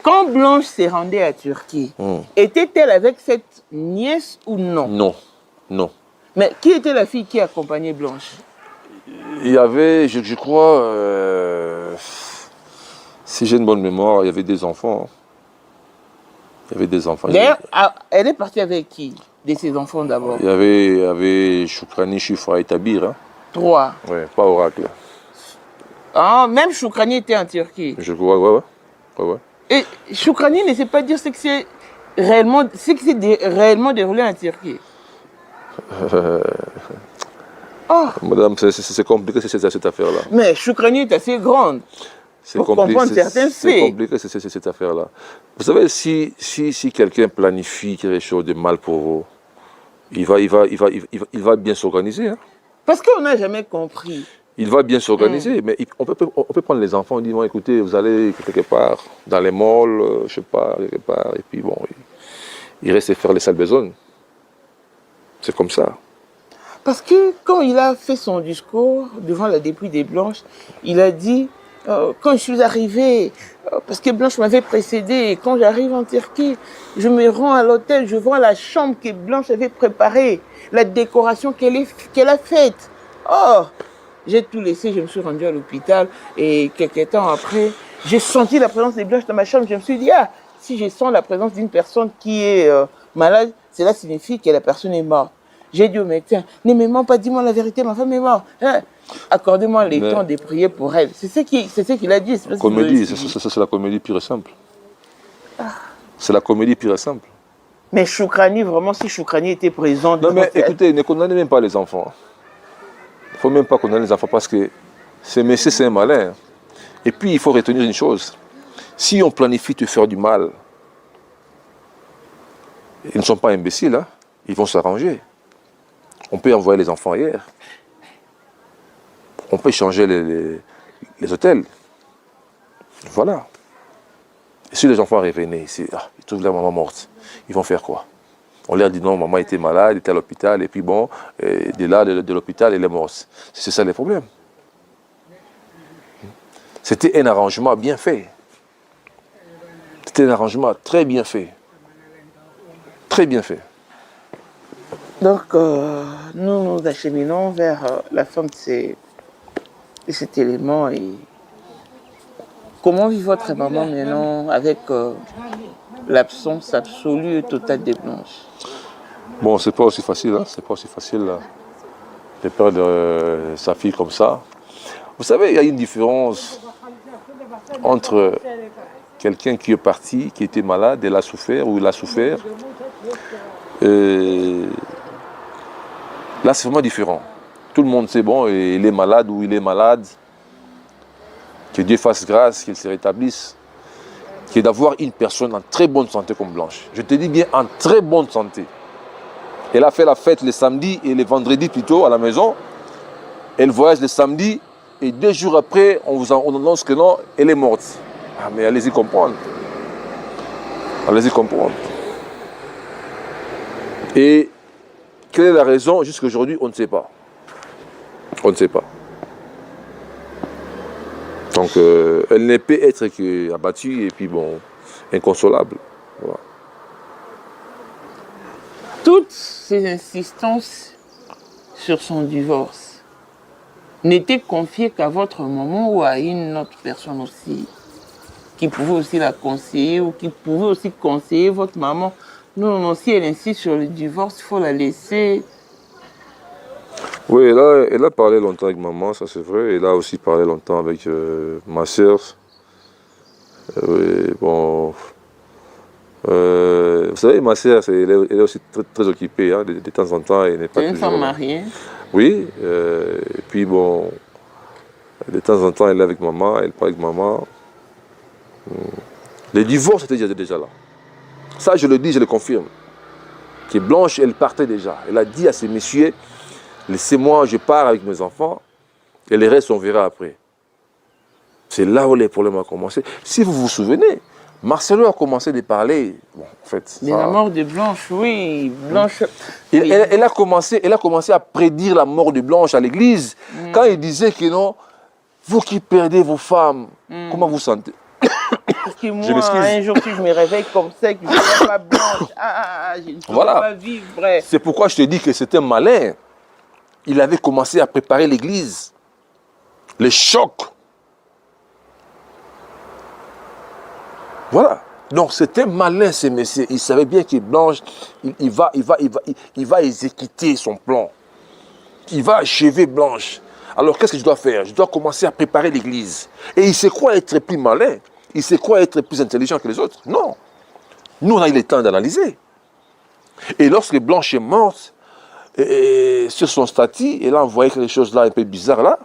Quand Blanche s'est rendue à Turquie, était-elle avec cette nièce ou non? Non, non. Mais qui était la fille qui accompagnait Blanche? Il y avait, je crois, si j'ai une bonne mémoire, il y avait des enfants. Il y avait des enfants. D'ailleurs, elle est partie avec qui de ses enfants d'abord? Il y avait Choukrani, Chifra et Tabir. Hein. 3. Ouais, pas Oracle. Ah, même Choukrani était en Turquie. Je crois, ouais. Et Choukrani ne sait pas dire ce que c'est réellement, réellement déroulé en Turquie. Madame, c'est compliqué cette affaire-là. Mais Choukrani est assez grande pour comprendre certains faits. C'est compliqué cette affaire-là. Vous savez, si quelqu'un planifie quelque chose de mal pour vous, il va bien s'organiser. Hein. Parce qu'on n'a jamais compris. Il va bien s'organiser, mais on peut prendre les enfants, on dit, bon, écoutez, vous allez quelque part, dans les malls, je sais pas, quelque part, et puis bon, il reste faire les sales besognes. C'est comme ça. Parce que quand il a fait son discours devant la dépouille des Blanches, il a dit, quand je suis arrivé, parce que Blanche m'avait précédé, et quand j'arrive en Turquie, je me rends à l'hôtel, je vois la chambre que Blanche avait préparée, la décoration qu'elle a faite. Oh, j'ai tout laissé, je me suis rendu à l'hôpital, et quelques temps après, j'ai senti la présence des Blanches dans ma chambre, je me suis dit, ah, si je sens la présence d'une personne qui est malade, cela signifie que la personne est morte. J'ai dit au médecin, ne me mens pas, dis-moi la vérité, ma femme est morte. Hein? Accordez-moi le temps de prier pour elle. C'est ce qu'il a dit. Comédie, c'est la comédie pure et simple. C'est la comédie pure et simple. Mais Choukrani, vraiment, si Choukrani était présent... Non mais écoutez, ne condamnez même pas les enfants. Il ne faut même pas condamner les enfants parce que ce monsieur, c'est un malin. Et puis, il faut retenir une chose. Si on planifie de faire du mal, ils ne sont pas imbéciles, hein? Ils vont s'arranger. On peut envoyer les enfants ailleurs. On peut changer les hôtels. Voilà. Et si les enfants revenaient ici, ils trouvent la maman morte, ils vont faire quoi? On leur dit non, maman était malade, elle était à l'hôpital, et puis bon, de là, de l'hôpital, elle est morte. C'est ça le problème. C'était un arrangement bien fait. C'était un arrangement très bien fait. Très bien fait. Donc, nous nous acheminons vers la fin de cet élément. Et comment vit votre maman maintenant avec l'absence absolue et totale des Blanches? Bon, c'est pas aussi facile, hein? C'est pas aussi facile de perdre sa fille comme ça. Vous savez, il y a une différence entre quelqu'un qui est parti, qui était malade, elle a souffert ou il a souffert. Là, c'est vraiment différent. Tout le monde sait, bon, il est malade ou il est malade. Que Dieu fasse grâce, qu'il se rétablisse. Qui est d'avoir une personne en très bonne santé comme Blanche. Je te dis bien en très bonne santé. Elle a fait la fête le samedi et le vendredi plutôt à la maison. Elle voyage le samedi et 2 jours après, on annonce que non, elle est morte. Ah, mais allez-y comprendre. Allez-y comprendre. Et quelle est la raison? Jusqu'à aujourd'hui, on ne sait pas. On ne sait pas. Donc, elle ne peut être qu'abattue et puis bon, inconsolable. Voilà. Toutes ces insistances sur son divorce n'étaient confiées qu'à votre maman ou à une autre personne aussi, qui pouvait aussi la conseiller ou qui pouvait aussi conseiller votre maman? Non, si elle insiste sur le divorce, il faut la laisser. Oui, elle a parlé longtemps avec maman, ça c'est vrai. Elle a aussi parlé longtemps avec ma soeur. Oui, bon. Vous savez, ma soeur, elle est aussi très, très occupée. Hein, de temps en temps, elle n'est pas toujours... C'est une femme mariée. Oui, et puis bon, de temps en temps, elle est avec maman, elle parle avec maman. Le divorce était déjà là. Ça, je le dis, je le confirme. Que Blanche, elle partait déjà. Elle a dit à ces messieurs, laissez-moi, je pars avec mes enfants, et le reste, on verra après. C'est là où les problèmes ont commencé. Si vous vous souvenez, Marcelo a commencé de parler. Bon, en fait, de la mort de Blanche, oui. Blanche. Oui. Elle a commencé à prédire la mort de Blanche à l'église. Quand il disait que non, Vous qui perdez vos femmes, comment vous sentez? Parce que moi, un jour, si je me réveille comme ça, que je ne suis pas blanche, je ne peux pas vivre. C'est pourquoi je te dis que c'était malin. Il avait commencé à préparer l'église. Les chocs. Voilà. Donc c'était malin ce monsieur. Il savait bien que Blanche, il va exécuter son plan. Il va achever Blanche. Alors qu'est-ce que je dois faire? Je dois commencer à préparer l'église. Et il se croit être plus malin. Il se croit être plus intelligent que les autres. Non. Nous, on a eu le temps d'analyser. Et lorsque Blanche est morte, sur son statut, et là, on voyait quelque chose là un peu bizarre là.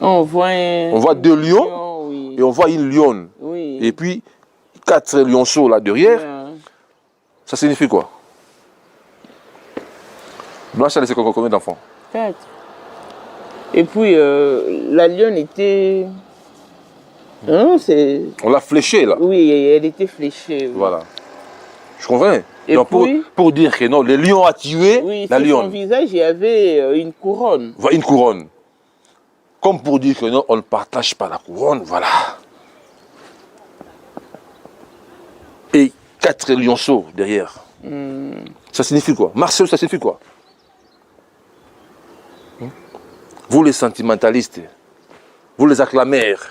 On voit 2 lions, oui. Et on voit une lionne. Oui. Et puis 4 lionceaux là derrière. Ça signifie quoi? Blanche a laissé combien d'enfants? 4. Et puis la lionne était... Non, on l'a fléchée là. Oui, elle était fléchée. Oui. Voilà. Je comprends. Et donc, puis, pour dire que non, le lion a tué la lionne. Sur son visage, il y avait une couronne. Une couronne. Comme pour dire que non, on ne partage pas la couronne, voilà. Et 4 lionceaux derrière. Ça signifie quoi? Marcel, ça signifie quoi? Vous les sentimentalistes, vous les acclameurs.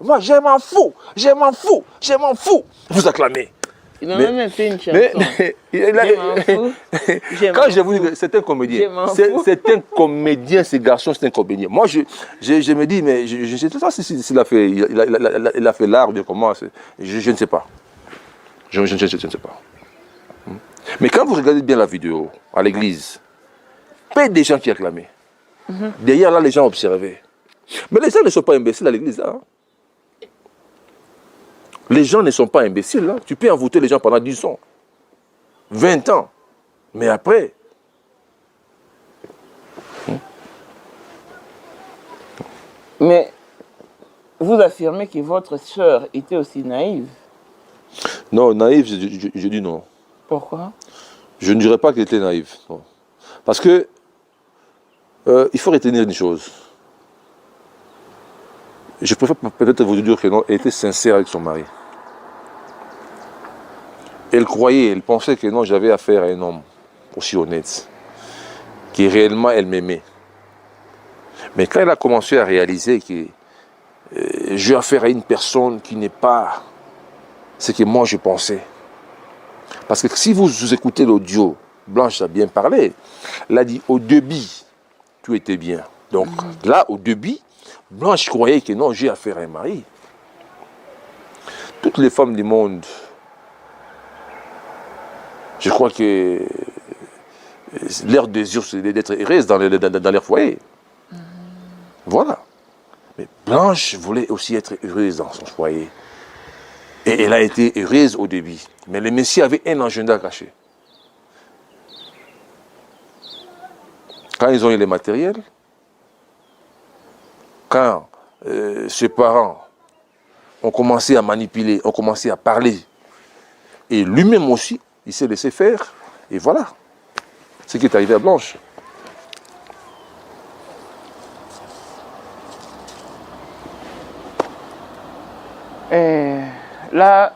Moi je m'en fous, je m'en fous, je m'en fous. Vous acclamez. Il a même fait une chanson. Quand je vous dis que c'est un comédien, c'est un comédien, ce garçon, c'est un comédien. Moi, je me dis, mais je ne sais pas s'il a fait, il a fait l'art ou bien comment, je ne sais pas. Je ne sais pas. Mais quand vous regardez bien la vidéo à l'église, pas des gens qui acclamaient. Derrière là, les gens observaient. Mais les gens ne sont pas imbéciles à l'église là. Les gens ne sont pas imbéciles. Hein. Tu peux envoûter les gens pendant 10 ans, 20 ans. Mais après... Mais vous affirmez que votre sœur était aussi naïve. Non, naïve, je dis non. Pourquoi? Je ne dirais pas qu'elle était naïve. Non. Parce que il faut retenir une chose. Je préfère peut-être vous dire que non, elle était sincère avec son mari. Elle croyait, elle pensait que non, j'avais affaire à un homme aussi honnête, qui réellement elle m'aimait. Mais quand elle a commencé à réaliser que j'ai affaire à une personne qui n'est pas ce que moi je pensais. Parce que si vous écoutez l'audio, Blanche a bien parlé, elle a dit au début, tout était bien. Donc là, au début, Blanche croyait que non, j'ai affaire à un mari. Toutes les femmes du monde, je crois que leur désir, c'est d'être heureuse dans leur foyer. Voilà. Mais Blanche voulait aussi être heureuse dans son foyer. Et elle a été heureuse au début. Mais le Messie avait un agenda caché. Quand ils ont eu les matériels, quand ses parents ont commencé à manipuler, ont commencé à parler, et lui-même aussi, il s'est laissé faire, et voilà ce qui est arrivé à Blanche. Là,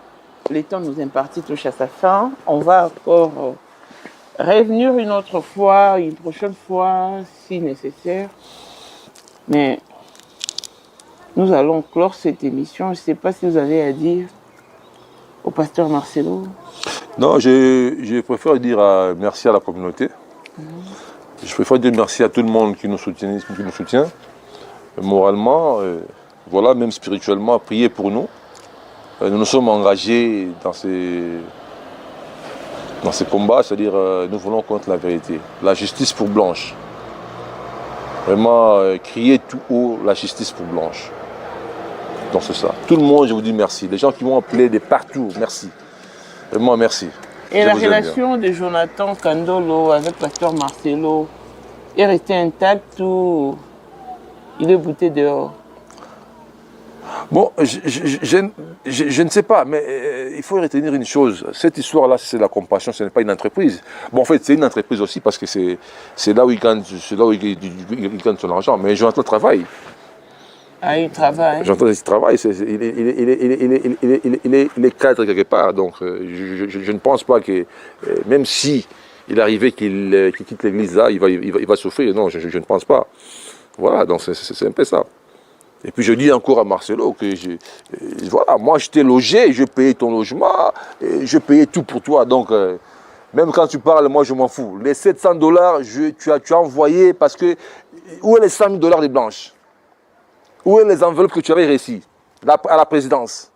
le temps nous imparti touche à sa fin. On va encore revenir une autre fois, une prochaine fois, si nécessaire. Mais nous allons clore cette émission. Je ne sais pas si vous avez à dire au pasteur Marcelo. Non, je préfère dire merci à la communauté. Je préfère dire merci à tout le monde qui nous soutient moralement, voilà, même spirituellement, prier pour nous. Nous nous sommes engagés dans ces combats, c'est-à-dire nous voulons contre la vérité. La justice pour Blanche. Vraiment, crier tout haut la justice pour Blanche. Donc c'est ça. Tout le monde, je vous dis merci. Les gens qui m'ont appelé de partout, merci. Vraiment, merci. Et la relation de Jonathan Kandolo avec pasteur Marcelo est restée intacte ou il est bouté dehors? Bon, je ne sais pas, mais il faut retenir une chose. Cette histoire-là, c'est la compassion, ce n'est pas une entreprise. Bon, en fait, c'est une entreprise aussi parce que c'est là où il gagne son argent. Mais Jonathan travaille. Ah, il travaille. Jonathan, il travaille. Il est cadre quelque part. Donc, je ne pense pas que, même si il arrivait qu'il quitte l'église là, il va souffrir. Non, je ne pense pas. Voilà, donc c'est un peu ça. Et puis je dis encore à Marcelo que voilà, moi je t'ai logé, je payais ton logement, je payais tout pour toi. Donc même quand tu parles, moi je m'en fous. Les $700, tu as envoyé parce que... Où est les $100 000 de Blanche? Où est les enveloppes que tu avais réussies à la présidence?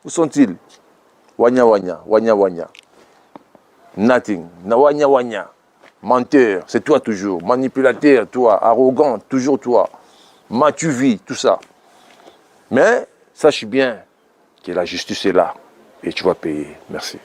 Où sont-ils? Wanya wanya, wanya wanya. Nothing. Wanya wanya. Menteur, c'est toi toujours. Manipulateur, toi. Arrogant, toujours toi. M'as-tu vu, tout ça. Mais sache bien que la justice est là et tu vas payer. Merci.